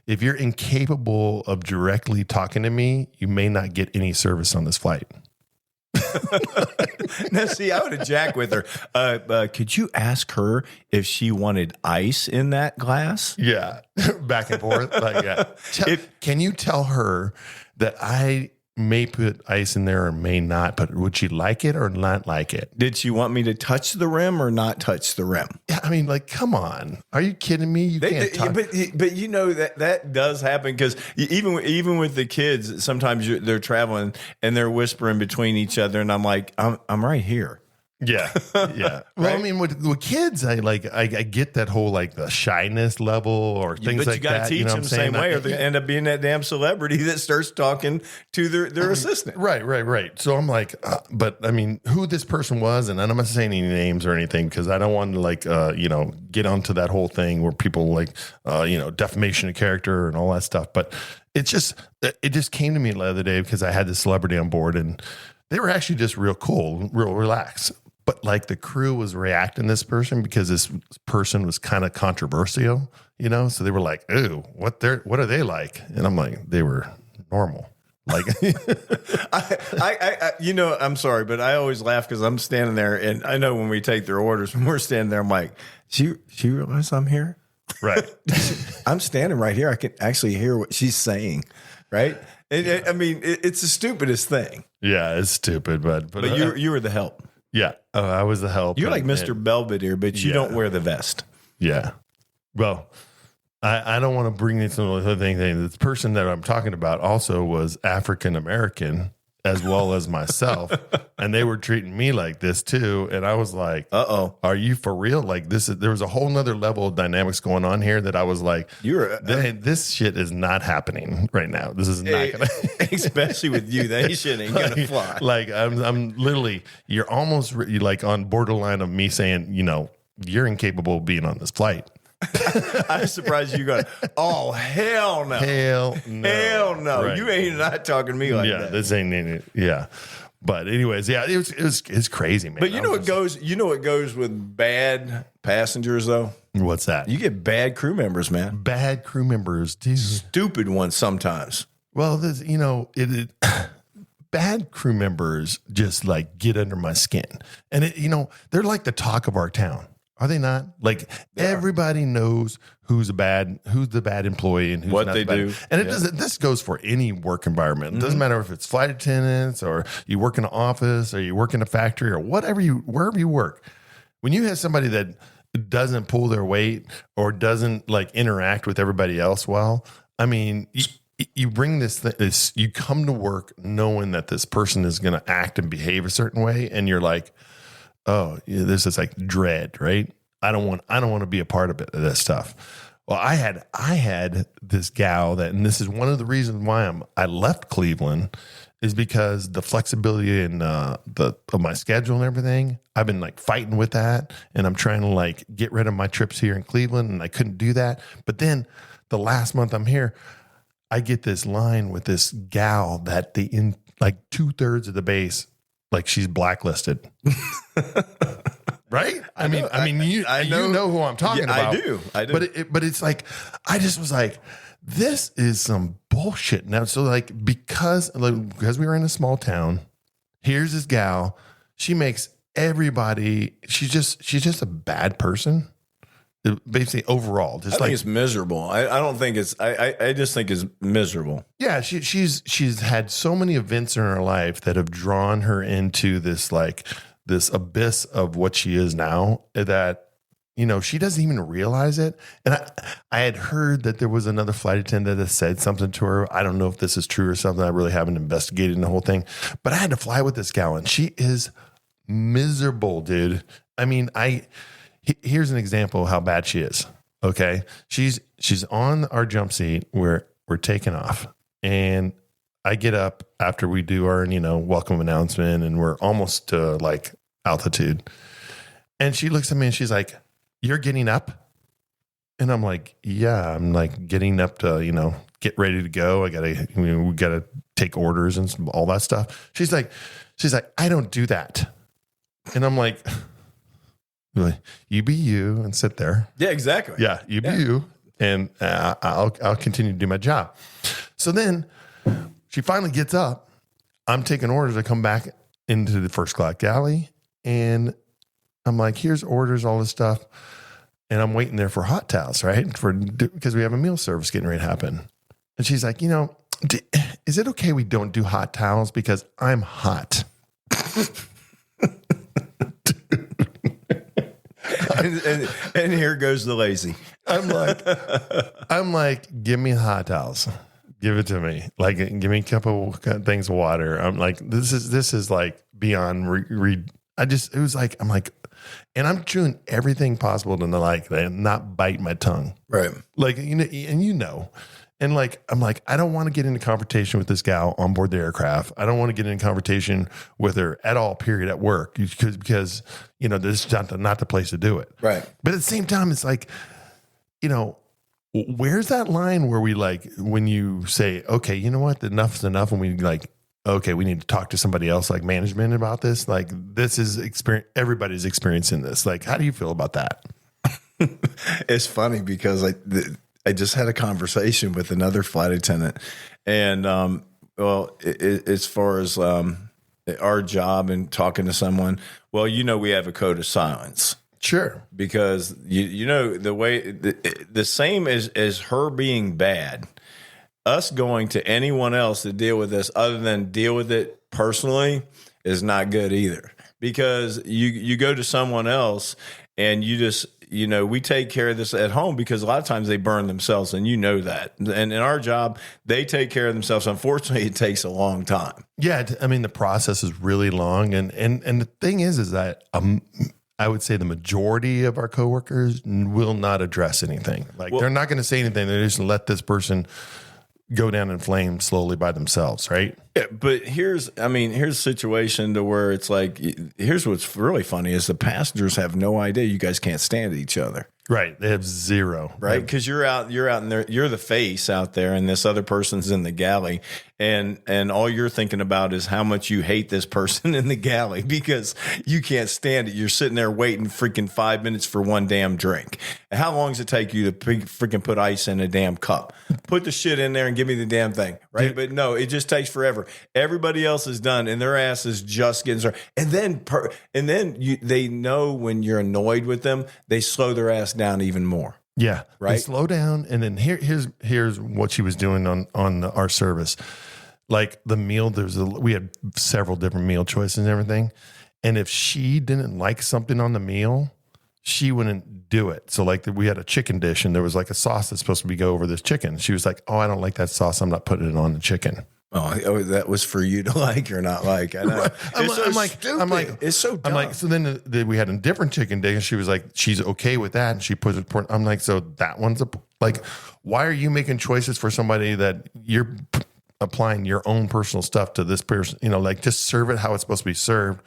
Speaker 1: if you're incapable of directly talking to me, you may not get any service on this flight.
Speaker 2: Now, see, I would have jacked with her. Could you ask her if she wanted ice in that glass?
Speaker 1: Yeah. Back and forth. Like, yeah. Can you tell her that I may put ice in there or may not, but would she like it or not like it?
Speaker 2: Did she want me to touch the rim or not touch the rim?
Speaker 1: Yeah, I mean, like, come on. Are you kidding me? You can't talk.
Speaker 2: But that does happen because even with the kids, sometimes they're traveling and they're whispering between each other, and I'm like, I'm right here.
Speaker 1: Yeah. Yeah. Well, right? I mean, with kids, I get that whole like the shyness level or things like that. But you got to teach them the same way or they end up being that damn celebrity that starts talking to their assistant. Right. So I'm like, but I mean, who this person was, and I'm not saying any names or anything because I don't want to like, get onto that whole thing where people like, defamation of character and all that stuff. But it just came to me the other day because I had this celebrity on board and they were actually just real cool, real relaxed. But like the crew was reacting to this person because this person was kind of controversial, So they were like, "Ooh, what are they like?" And I'm like, they were normal. Like,
Speaker 2: I'm sorry, but I always laugh because I'm standing there, and I know when we take their orders, when we're standing there, I'm like, she realizes I'm here,
Speaker 1: right?
Speaker 2: I'm standing right here. I can actually hear what she's saying, right? I mean, it's the stupidest thing.
Speaker 1: Yeah, it's stupid, but
Speaker 2: you were the help.
Speaker 1: Yeah, I was the help.
Speaker 2: You're like Mr. Belvedere, but you don't wear the vest.
Speaker 1: Yeah. Well, I don't want to bring this into the thing. The person that I'm talking about also was African American as well as myself, and they were treating me like this too. And I was like,
Speaker 2: "Uh-oh,
Speaker 1: are you for real?" Like there was a whole nother level of dynamics going on here that I was like, this shit is not happening right now. This is not gonna,
Speaker 2: especially with you. That shit ain't gonna fly.
Speaker 1: Like I'm literally, you're almost like on borderline of me saying, you're incapable of being on this flight.
Speaker 2: I'm surprised you going, oh, hell no.
Speaker 1: Hell no.
Speaker 2: Hell no.
Speaker 1: Right.
Speaker 2: You ain't not talking to me like that.
Speaker 1: Yeah, this ain't it. Yeah. But anyways, yeah, it's crazy, man.
Speaker 2: But you know what goes with bad passengers though?
Speaker 1: What's that?
Speaker 2: You get bad crew members, man.
Speaker 1: Bad crew members, dude.
Speaker 2: Stupid ones sometimes.
Speaker 1: Well, bad crew members just like get under my skin. And they're like the talk of our town. Are they not? Like everybody knows who's the bad employee and who's
Speaker 2: what
Speaker 1: not
Speaker 2: they do.
Speaker 1: And it doesn't. This goes for any work environment. It doesn't matter if it's flight attendants or you work in an office or you work in a factory or wherever you work. When you have somebody that doesn't pull their weight or doesn't like interact with everybody else well, I mean, you bring this. You come to work knowing that this person is going to act and behave a certain way, and you're like, oh, this is like dread, right? I don't want to be a part of this stuff. Well, I had this gal and this is one of the reasons why I left Cleveland is because the flexibility and of my schedule and everything, I've been like fighting with that, and I'm trying to like get rid of my trips here in Cleveland, and I couldn't do that. But then the last month I'm here, I get this line with this gal that like 2/3 of the base, like she's blacklisted. Right? I mean, you know who I'm talking about.
Speaker 2: I do.
Speaker 1: But it's like, I just was like, this is some bullshit. Now, so like, because we were in a small town, here's this gal. She makes everybody, she's just a bad person. Basically, overall, just
Speaker 2: I think it's miserable. I don't think it's. I just think it's miserable.
Speaker 1: Yeah, she's had so many events in her life that have drawn her into this abyss of what she is now, that she doesn't even realize it. And I had heard that there was another flight attendant that said something to her. I don't know if this is true or something. I really haven't investigated the whole thing, but I had to fly with this gal, and she is miserable, dude. I mean, here's an example of how bad she is. Okay. She's on our jump seat where we're taking off, and I get up after we do our, welcome announcement, and we're almost to like altitude. And she looks at me and she's like, "You're getting up?" And I'm like, "Yeah, I'm like getting up to, get ready to go. We gotta take orders and all that stuff." She's like, "I don't do that." And I'm like, "You be you and sit there."
Speaker 2: Yeah, exactly.
Speaker 1: Yeah, you be you, and I'll continue to do my job. So then she finally gets up. I'm taking orders to come back into the first class galley, and I'm like, "Here's orders, all this stuff," and I'm waiting there for hot towels, right? Because we have a meal service getting ready to happen. And she's like, "Is it okay we don't do hot towels because I'm hot?"
Speaker 2: and here goes the lazy.
Speaker 1: I'm like, "Give me hot towels. Give it to me. Like, give me a couple things of water." I'm like, this is like beyond I'm like, and I'm doing everything possible to not bite my tongue.
Speaker 2: Right.
Speaker 1: Like, and like, I'm like, I don't want to get into confrontation with this gal on board the aircraft. I don't want to get into confrontation with her at all, period, at work, because this is not the place to do it.
Speaker 2: Right.
Speaker 1: But at the same time, it's like, where's that line where we like, when you say, "Okay, you know what, enough's enough," and we like, "Okay, we need to talk to somebody else, like management, about this." Like, this is everybody's experiencing this. Like, how do you feel about that?
Speaker 2: It's funny because I just had a conversation with another flight attendant, and as far as our job and talking to someone, we have a code of silence.
Speaker 1: Sure.
Speaker 2: Because the way the same as her being bad, us going to anyone else to deal with this other than deal with it personally is not good either. Because you go to someone else and you just, we take care of this at home because a lot of times they burn themselves, and that. And in our job, they take care of themselves. Unfortunately, it takes a long time. Yeah.
Speaker 1: I mean, the process is really long. And the thing is that I would say the majority of our coworkers will not address anything. Like, they're not going to say anything. They're just going to let this person go down in flames slowly by themselves, right?
Speaker 2: Yeah, but here's a situation to where it's like, here's what's really funny is the passengers have no idea you guys can't stand each other.
Speaker 1: Right. They have zero.
Speaker 2: Right. Because you're out in there, you're the face out there, and this other person's in the galley. And all you're thinking about is how much you hate this person in the galley because you can't stand it. You're sitting there waiting freaking 5 minutes for one damn drink. And how long does it take you to freaking put ice in a damn cup? Put the shit in there and give me the damn thing. Right. But no, it just takes forever. Everybody else is done, and their ass is just getting started. And then they know when you're annoyed with them, they slow their ass down even more.
Speaker 1: Yeah.
Speaker 2: Right.
Speaker 1: They slow down. And then here's what she was doing on our service. Like the meal, we had several different meal choices and everything. And if she didn't like something on the meal, she wouldn't do it. So like we had a chicken dish, and there was like a sauce that's supposed to go over this chicken. She was like, "Oh, I don't like that sauce. I'm not putting it on the chicken."
Speaker 2: Oh, that was for you to like or not like. I know.
Speaker 1: Right. I'm like,
Speaker 2: it's so dumb.
Speaker 1: I'm like, so then we had a different chicken dish, and she was like, she's okay with that, and she puts it. I'm like, so that one's like, why are you making choices for somebody that you're applying your own personal stuff to this person, like just serve it how it's supposed to be served.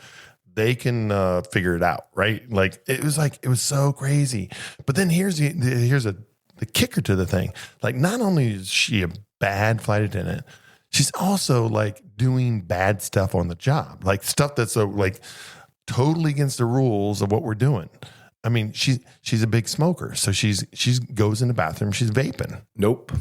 Speaker 1: They can figure it out, right? It was so crazy. But then here's the kicker to the thing. Like, not only is she a bad flight attendant, she's also like doing bad stuff on the job, like stuff that's like totally against the rules of what we're doing. I mean, she's a big smoker, so she's goes in the bathroom, she's vaping.
Speaker 2: Nope.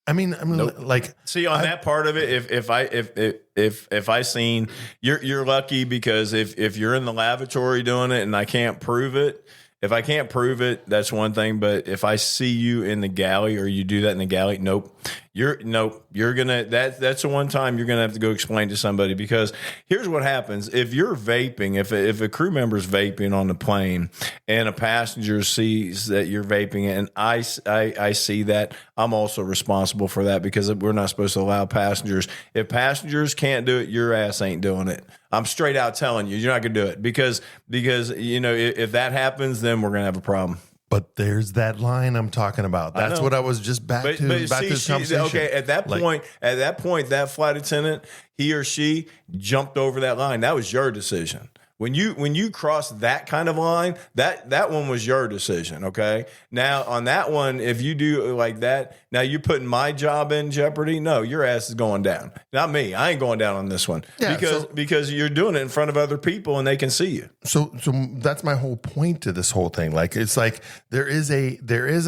Speaker 1: I mean,
Speaker 2: nope.
Speaker 1: Like,
Speaker 2: see, on that part of it, if I seen, you're lucky, because if you're in the lavatory doing it and I can't prove it, if I can't prove it, that's one thing. But if I see you in the galley or you do that in the galley, nope. You're gonna, that's the one time you're gonna have to go explain to somebody, because here's what happens. If you're vaping, if a crew member's vaping on the plane and a passenger sees that you're vaping, and I see that, I'm also responsible for that, because we're not supposed to allow passengers. If passengers can't do it, your ass ain't doing it. I'm straight out telling you, you're not gonna do it, because if that happens, then we're gonna have a problem.
Speaker 1: But there's that line I'm talking about. That's what I was just back to this conversation.
Speaker 2: Okay, at that point, that flight attendant, he or she jumped over that line. That was your decision. When you cross that kind of line, that one was your decision. Okay. Now on that one, if you do like that, now you're putting my job in jeopardy. No, your ass is going down. Not me. I ain't going down on this one. Yeah, because you're doing it in front of other people and they can see you.
Speaker 1: So that's my whole point to this whole thing. Like, it's like there is a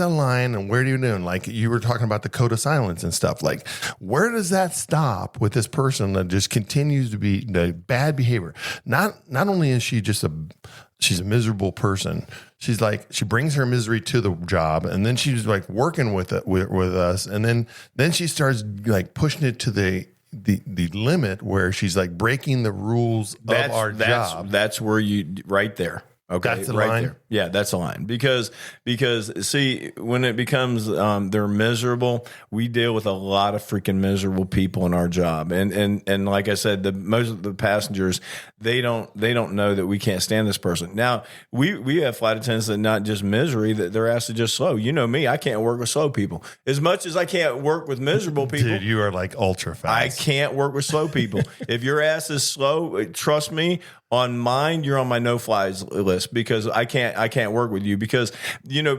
Speaker 1: line, and where do you do? Like, you were talking about the code of silence and stuff. Like, where does that stop with this person that just continues to be the bad behavior? Not only is she just she's a miserable person. She's like, she brings her misery to the job, and then she's like working with us, and then she starts like pushing it to the limit where she's like breaking the rules of our job.
Speaker 2: That's where you right there. Okay,
Speaker 1: that's the line.
Speaker 2: There. Yeah, that's a line, because see, when it becomes they're miserable, we deal with a lot of freaking miserable people in our job, and like I said, most of the passengers, they don't know that we can't stand this person. Now we have flight attendants that not just misery, that their ass is just slow. You know me, I can't work with slow people as much as I can't work with miserable people.
Speaker 1: Dude, you are like ultra fast.
Speaker 2: I can't work with slow people. If your ass is slow, trust me. On mine, you're on my no-flies list, because I can't work with you, because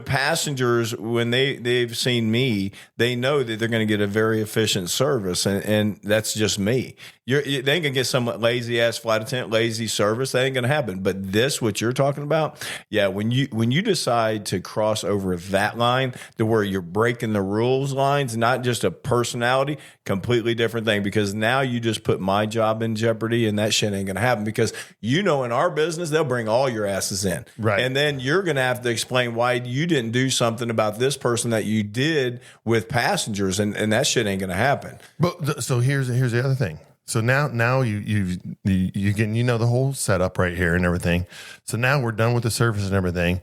Speaker 2: passengers, when they've seen me, they know that they're going to get a very efficient service, and that's just me. They ain't gonna get some lazy ass flight attendant, lazy service. That ain't gonna happen. But this, what you're talking about, yeah. When you decide to cross over that line to where you're breaking the rules lines, not just a personality, completely different thing. Because now you just put my job in jeopardy, and that shit ain't gonna happen. Because in our business, they'll bring all your asses in,
Speaker 1: right?
Speaker 2: And then you're gonna have to explain why you didn't do something about this person that you did with passengers, and that shit ain't gonna happen.
Speaker 1: But so here's the other thing. So now you get the whole setup right here and everything. So now we're done with the service and everything.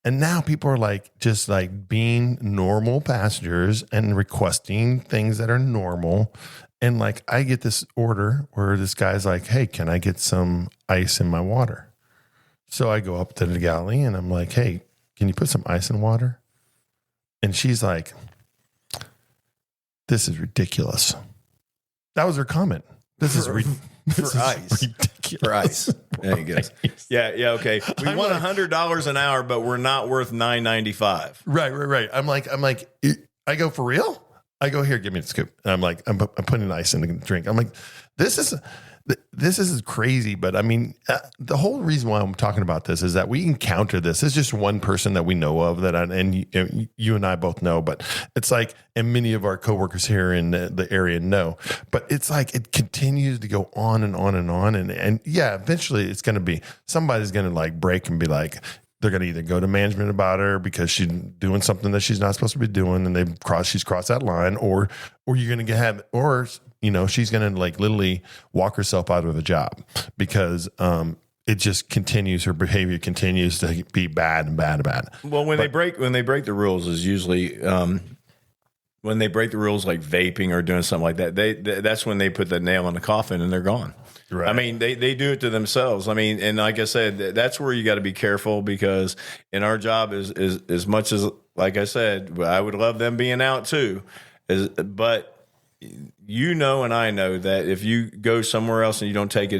Speaker 1: And now people are like just like being normal passengers and requesting things that are normal. And like, I get this order where this guy's like, "Hey, can I get some ice in my water?" So I go up to the galley and I'm like, "Hey, can you put some ice in water?" And she's like, "This is ridiculous." That was her comment. This is ridiculous.
Speaker 2: For ice. There you go. Yeah. Okay. We want $100 an hour, but we're not worth $9.95.
Speaker 1: Right. I'm like, I go, "For real?" I go, "Here, give me the scoop." And I'm like, I'm putting ice in the drink. I'm like, this is crazy. But I mean, the whole reason why I'm talking about this is that we encounter this. It's just one person that we know of and you and I both know, but it's like, and many of our coworkers here in the area know, but it's like, it continues to go on and on and on. And yeah, eventually it's going to be, somebody's going to like break and be like, they're going to either go to management about her because she's doing something that she's not supposed to be doing, and she's crossed that line, or you're going to have, or she's going to like literally walk herself out of a job because it just continues. Her behavior continues to be bad and bad and bad.
Speaker 2: Well, when they break the rules is usually when they break the rules, like vaping or doing something like that. That's when they put the nail in the coffin and they're gone. Right. I mean, they do it to themselves. I mean, and like I said, that's where you got to be careful, because in our job is as much as, like I said, I would love them being out too, but you know, and I know that if you go somewhere else and you don't take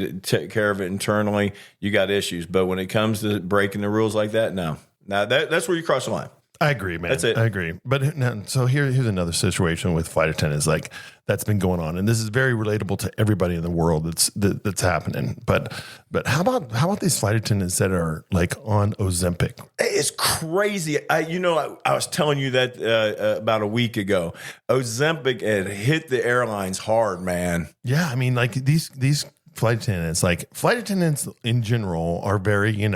Speaker 2: care of it internally, you got issues. But when it comes to breaking the rules like that, no. Now that's where you cross the line.
Speaker 1: I agree, man.
Speaker 2: That's it.
Speaker 1: I agree. But now, so here's another situation with flight attendants like that's been going on, and this is very relatable to everybody in the world that's happening. But how about these flight attendants that are like on Ozempic?
Speaker 2: It's crazy. I was telling you that about a week ago. Ozempic had hit the airlines hard, man.
Speaker 1: Yeah, I mean, like these flight attendants in general are very,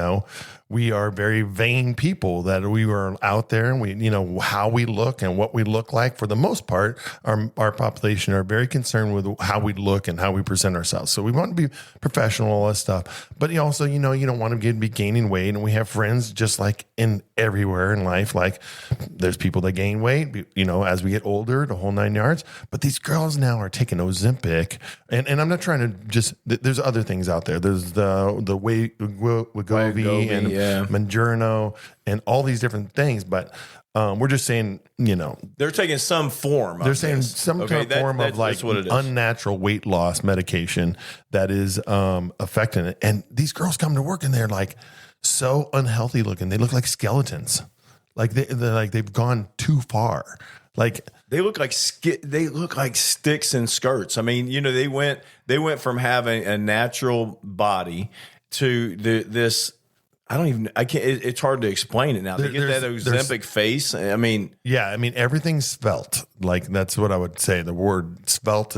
Speaker 1: we are very vain people that we are out there, and we, how we look and what we look like. For the most part, our population are very concerned with how we look and how we present ourselves. So we want to be professional, all that stuff. But also, you don't want to be gaining weight. And we have friends just like in everywhere in life. Like there's people that gain weight, as we get older, the whole 9 yards. But these girls now are taking Ozempic, and I'm not trying to just. There's other things out there. There's the Wegovy and Mangiano and all these different things, but we're just saying,
Speaker 2: they're taking some form.
Speaker 1: They're saying some kind of form of like unnatural weight loss medication that is affecting it. And these girls come to work and they're like so unhealthy looking. They look like skeletons. Like they've gone too far. Like
Speaker 2: they look like sticks and skirts. I mean, they went from having a natural body to this. I can't. It's hard to explain it now. They get that Ozempic face. I mean,
Speaker 1: yeah. I mean, everything's svelte. Like that's what I would say. The word svelte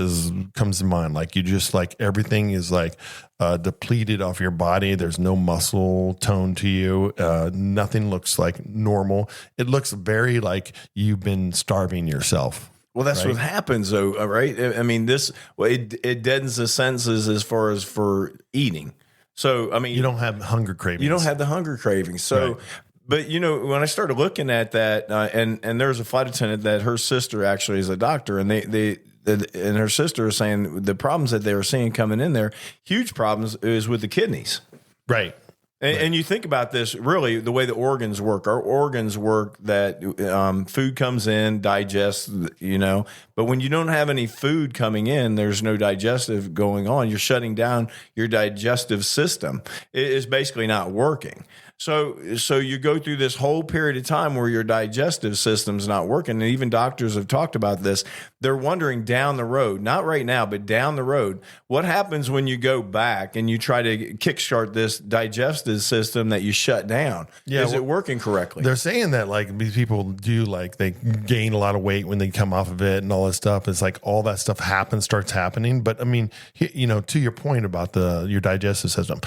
Speaker 1: comes to mind. Like you just like everything is like depleted off your body. There's no muscle tone to you. Nothing looks like normal. It looks very like you've been starving yourself.
Speaker 2: Well, that's what happens, though, right? I mean, it deadens the senses as far as for eating. So, I mean,
Speaker 1: you don't have hunger cravings.
Speaker 2: You don't have the hunger cravings. So, right. But when I started looking at that, and there's a flight attendant that her sister actually is a doctor, and and her sister is saying the problems that they were seeing coming in there, huge problems, is with the kidneys.
Speaker 1: Right.
Speaker 2: And you think about this, really, the way the organs work. Our organs work that food comes in, digests, But when you don't have any food coming in, there's no digestive going on. You're shutting down your digestive system. It is basically not working. So you go through this whole period of time where your digestive system's not working. And even doctors have talked about this. They're wondering down the road, not right now, but down the road, what happens when you go back and you try to kickstart this digestive system that you shut down? Yeah, is it working correctly?
Speaker 1: They're saying that like these people do, like they gain a lot of weight when they come off of it and all this stuff. It's like all that stuff starts happening. But I mean, to your point about your digestive system,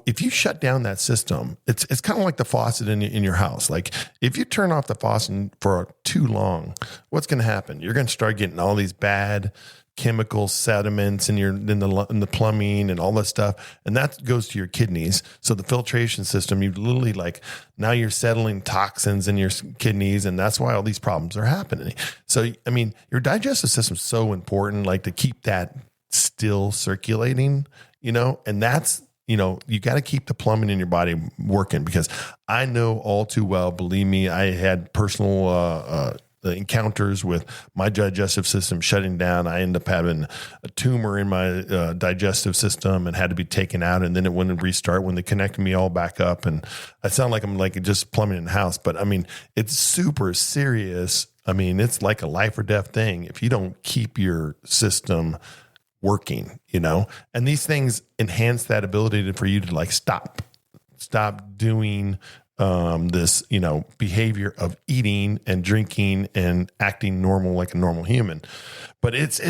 Speaker 1: if you shut down that system, it's kind of like the faucet in your house. Like if you turn off the faucet for too long, what's going to happen? You're going to start getting all these bad chemical sediments in the plumbing and all that stuff, and that goes to your kidneys. So the filtration system, you literally now you're settling toxins in your kidneys, and that's why all these problems are happening. So I mean, your digestive system is so important, like to keep that still circulating, and that's. You got to keep the plumbing in your body working, because I know all too well, believe me, I had personal encounters with my digestive system shutting down. I ended up having a tumor in my digestive system and had to be taken out, and then it wouldn't restart when they connected me all back up. And I sound like I'm like just plumbing in the house, but I mean, it's super serious. I mean, it's like a life or death thing if you don't keep your system working, and these things enhance that ability for you to stop doing this, behavior of eating and drinking and acting normal like a normal human. But it's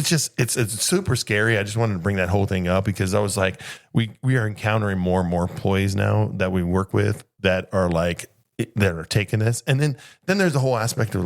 Speaker 1: super scary. I just wanted to bring that whole thing up because I was like, we are encountering more and more employees now that we work with that are taking this, and then there's the whole aspect of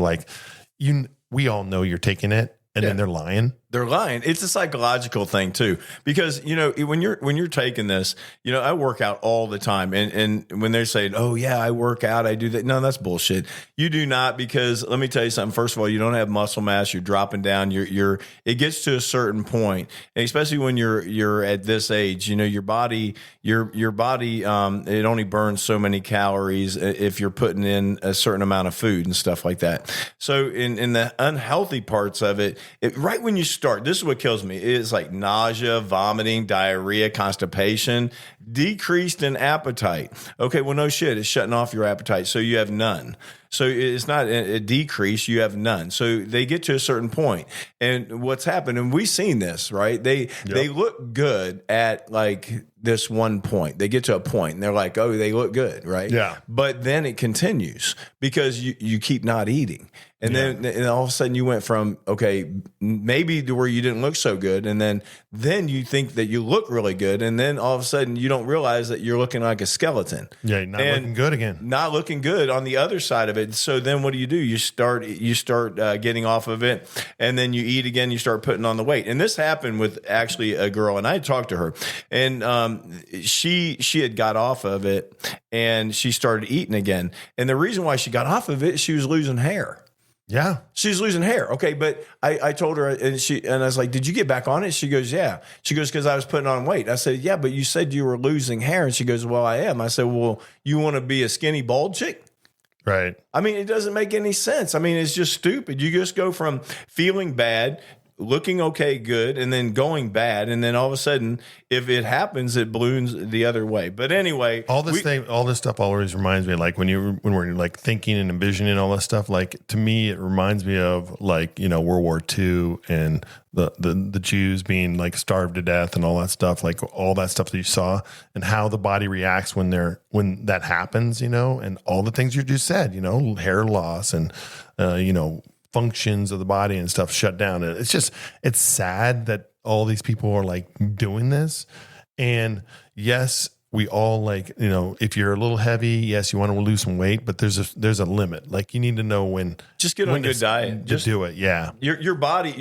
Speaker 1: we all know you're taking it. And then they're lying.
Speaker 2: They're lying. It's a psychological thing too, because when you're taking this, I work out all the time, and when they're saying, "Oh yeah, I work out, I do that," no, that's bullshit. You do not, because let me tell you something. First of all, you don't have muscle mass. You're dropping down. It gets to a certain point, and especially when you're at this age, your body, it only burns so many calories if you're putting in a certain amount of food and stuff like that. So in the unhealthy parts of it, right when you start, this is what kills me. It's like nausea, vomiting, diarrhea, constipation, decreased in appetite. Okay, well, no shit. It's shutting off your appetite, so you have none. So it's not a decrease, you have none. So they get to a certain point. And what's happened, and we've seen this, right? They look good at like this one point. They get to a point and they're like, oh, they look good, right?
Speaker 1: Yeah.
Speaker 2: But then it continues because you keep not eating. And then all of a sudden you went from, okay, maybe to where you didn't look so good. And then you think that you look really good. And then all of a sudden you don't realize that you're looking like a skeleton.
Speaker 1: Yeah, you're not looking good again.
Speaker 2: Not looking good on the other side of it. So then what do? You start getting off of it, and then you eat again. You start putting on the weight. And this happened with actually a girl, and I talked to her, and she had got off of it, and she started eating again. And the reason why she got off of it, she was losing hair.
Speaker 1: Yeah.
Speaker 2: She's losing hair. Okay. But I told her, and I was like, did you get back on it? She goes, yeah. She goes, because I was putting on weight. I said, yeah, but you said you were losing hair. And she goes, well, I am. I said, well, you want to be a skinny bald chick?
Speaker 1: Right.
Speaker 2: I mean, it doesn't make any sense. I mean, it's just stupid. You just go from feeling bad, looking okay, good, and then going bad, and then all of a sudden, if it happens, it balloons the other way. But anyway,
Speaker 1: all this stuff always reminds me, like when we're like thinking and envisioning all this stuff. Like to me, it reminds me of like World War II and the Jews being like starved to death and all that stuff. Like all that stuff that you saw and how the body reacts when that happens. And all the things you just said. Hair loss and functions of the body and stuff shut down. And it's sad that all these people are like doing this. And yes, we all like, if you're a little heavy, yes, you want to lose some weight, but there's a limit. Like you need to know when. Just
Speaker 2: get on a good diet.
Speaker 1: Just do it. Yeah.
Speaker 2: Your body,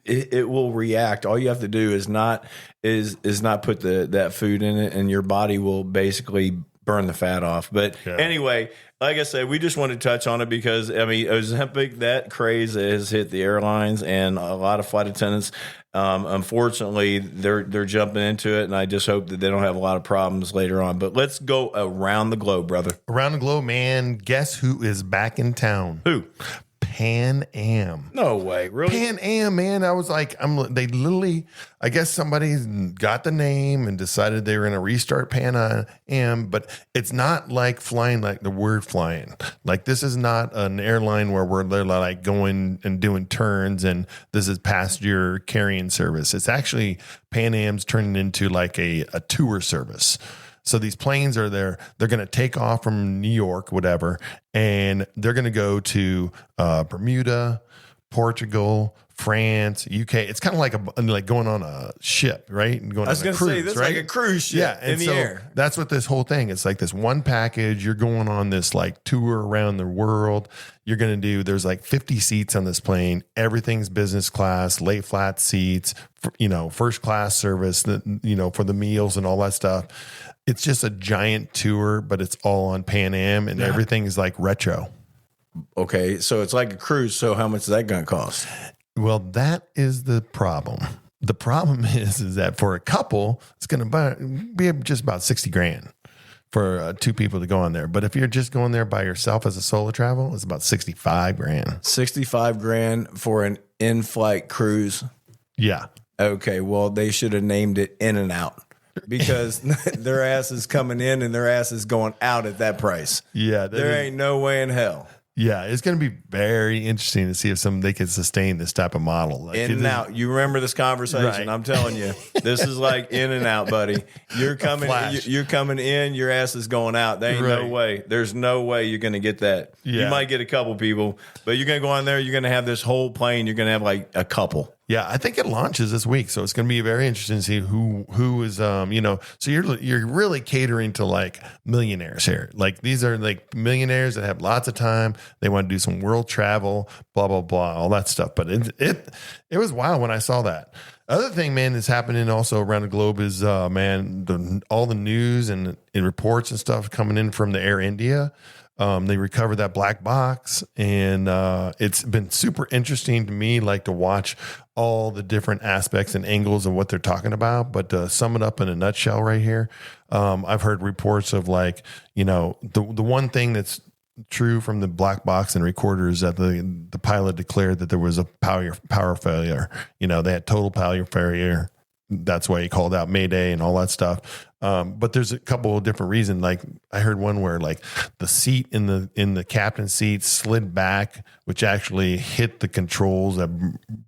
Speaker 2: it will react. All you have to do is not put that food in it, and your body will basically burn the fat off. But anyway, like I said, we just want to touch on it because, I mean, Ozempic, that craze has hit the airlines and a lot of flight attendants. Unfortunately, they're jumping into it, and I just hope that they don't have a lot of problems later on. But let's go around the globe, brother.
Speaker 1: Around the globe, man. Guess who is back in town?
Speaker 2: Who?
Speaker 1: Pan Am.
Speaker 2: No way, really?
Speaker 1: Pan Am, man. I was like, they literally, I guess somebody got the name and decided they were going to restart Pan Am, but it's not like flying like the word flying. Like this is not an airline where they're like going and doing turns and this is passenger carrying service. It's actually Pan Am's turning into like a tour service. So these planes are there. They're going to take off from New York, whatever, and they're going to go to Bermuda, Portugal, France, UK. It's kind of like going on a ship, right? And going
Speaker 2: I was going to say this
Speaker 1: right?
Speaker 2: like a cruise ship in the air.
Speaker 1: That's what this whole thing. It's like this one package. You're going on this like tour around the world. You're going to do. There's like 50 seats on this plane. Everything's business class, lay flat seats. First class service. For the meals and all that stuff. It's just a giant tour, but it's all on Pan Am, and everything is like retro.
Speaker 2: Okay, so it's like a cruise. So how much is that going to cost?
Speaker 1: Well, that is the problem. The problem is that for a couple, it's going to be just about $60,000 for two people to go on there. But if you're just going there by yourself as a solo travel, it's about $65,000.
Speaker 2: $65,000 for an in-flight cruise.
Speaker 1: Yeah.
Speaker 2: Okay. Well, they should have named it In and Out. Because their ass is coming in and their ass is going out at that price.
Speaker 1: Yeah.
Speaker 2: There ain't no way in hell.
Speaker 1: Yeah. It's going to be very interesting to see if they can sustain this type of model. Like
Speaker 2: In and Out. You remember this conversation. Right. I'm telling you, this is like In and Out, buddy. You're coming in, your ass is going out. There ain't no way. There's no way you're going to get that. Yeah. You might get a couple people, but you're going to go on there. You're going to have this whole plane. You're going to have like a couple.
Speaker 1: Yeah, I think it launches this week, so it's going to be very interesting to see who is So you're really catering to like millionaires here. Like these are like millionaires that have lots of time. They want to do some world travel, blah blah blah, all that stuff. But it was wild when I saw that. Other thing, man, that's happening also around the globe is all the news and reports and stuff coming in from the Air India. They recovered that black box, and it's been super interesting to me, like to watch all the different aspects and angles of what they're talking about. But to sum it up in a nutshell right here, I've heard reports of like, the one thing that's true from the black box and recorder is that the pilot declared that there was a power failure. They had total power failure. That's why he called out Mayday and all that stuff. But there's a couple of different reasons. Like I heard one where like the seat in the captain's seat slid back, which actually hit the controls that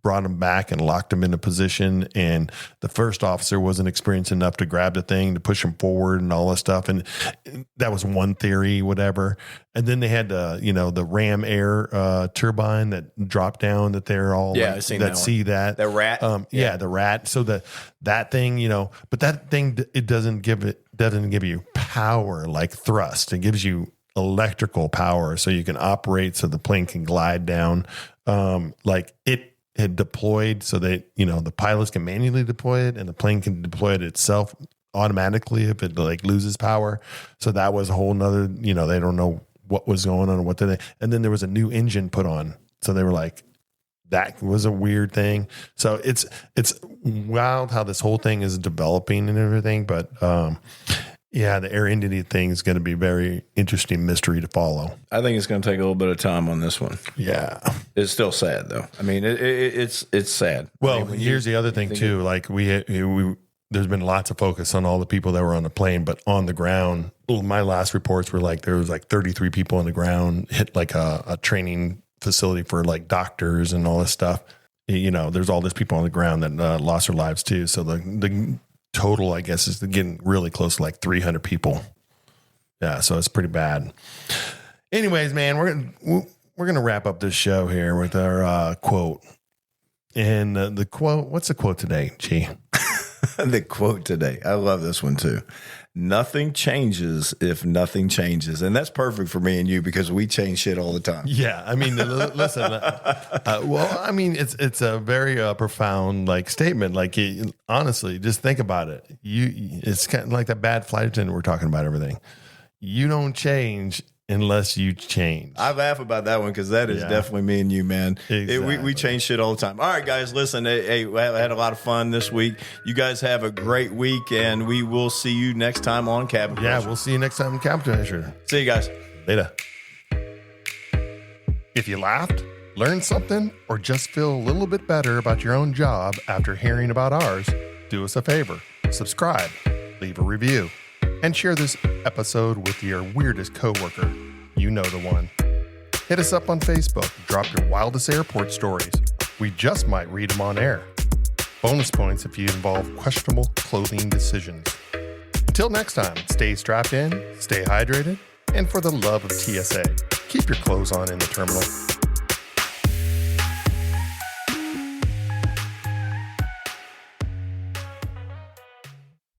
Speaker 1: brought him back and locked him into position. And the first officer wasn't experienced enough to grab the thing to push him forward and all that stuff. And that was one theory, whatever. And then they had the Ram Air turbine that dropped down that they're all
Speaker 2: I've seen that
Speaker 1: see that
Speaker 2: the rat.
Speaker 1: The rat. So that thing, but that thing, it doesn't give you power like thrust. It gives you electrical power so you can operate so the plane can glide down. Like it had deployed so that, the pilots can manually deploy it and the plane can deploy it itself automatically if it like loses power. So that was a whole nother, they don't know what was going on or what did they, and then there was a new engine put on. So they were like, that was a weird thing. So it's wild how this whole thing is developing and everything. But the Air India thing is going to be very interesting mystery to follow.
Speaker 2: I think it's going to take a little bit of time on this one.
Speaker 1: Yeah.
Speaker 2: It's still sad though. I mean, it's sad.
Speaker 1: Well, here's the other thing too. Like there's been lots of focus on all the people that were on the plane, but on the ground, my last reports were like, there was like 33 people on the ground hit like a training facility for like doctors and all this stuff. There's all these people on the ground that lost their lives too. So the total, I guess, is getting really close to like 300 people. Yeah, so it's pretty bad. Anyways, man, we're gonna wrap up this show here with our quote. And the quote, what's the quote today, G?
Speaker 2: The quote today, I love this one too. Nothing changes if nothing changes. And that's perfect for me and you because we change shit all the time.
Speaker 1: Yeah. I mean, listen, it's a very profound like statement. Like honestly, just think about it. It's kind of like that bad flight attendant we're talking about everything. You don't change unless you change.
Speaker 2: I laugh about that one because that is definitely me and you, man.
Speaker 1: Exactly.
Speaker 2: We change shit all the time. All right, guys, listen. Hey, I had a lot of fun this week. You guys have a great week, and we will see you next time on Cabin Culture.
Speaker 1: Yeah, we'll see you next time on Cabin Culture.
Speaker 2: See you guys.
Speaker 1: Later. If you laughed, learned something, or just feel a little bit better about your own job after hearing about ours, do us a favor. Subscribe, leave a review, and share this episode with your weirdest coworker. You know the one. Hit us up on Facebook. Drop your wildest airport stories. We just might read them on air. Bonus points if you involve questionable clothing decisions. Until next time, stay strapped in, stay hydrated, and for the love of TSA, keep your clothes on in the terminal.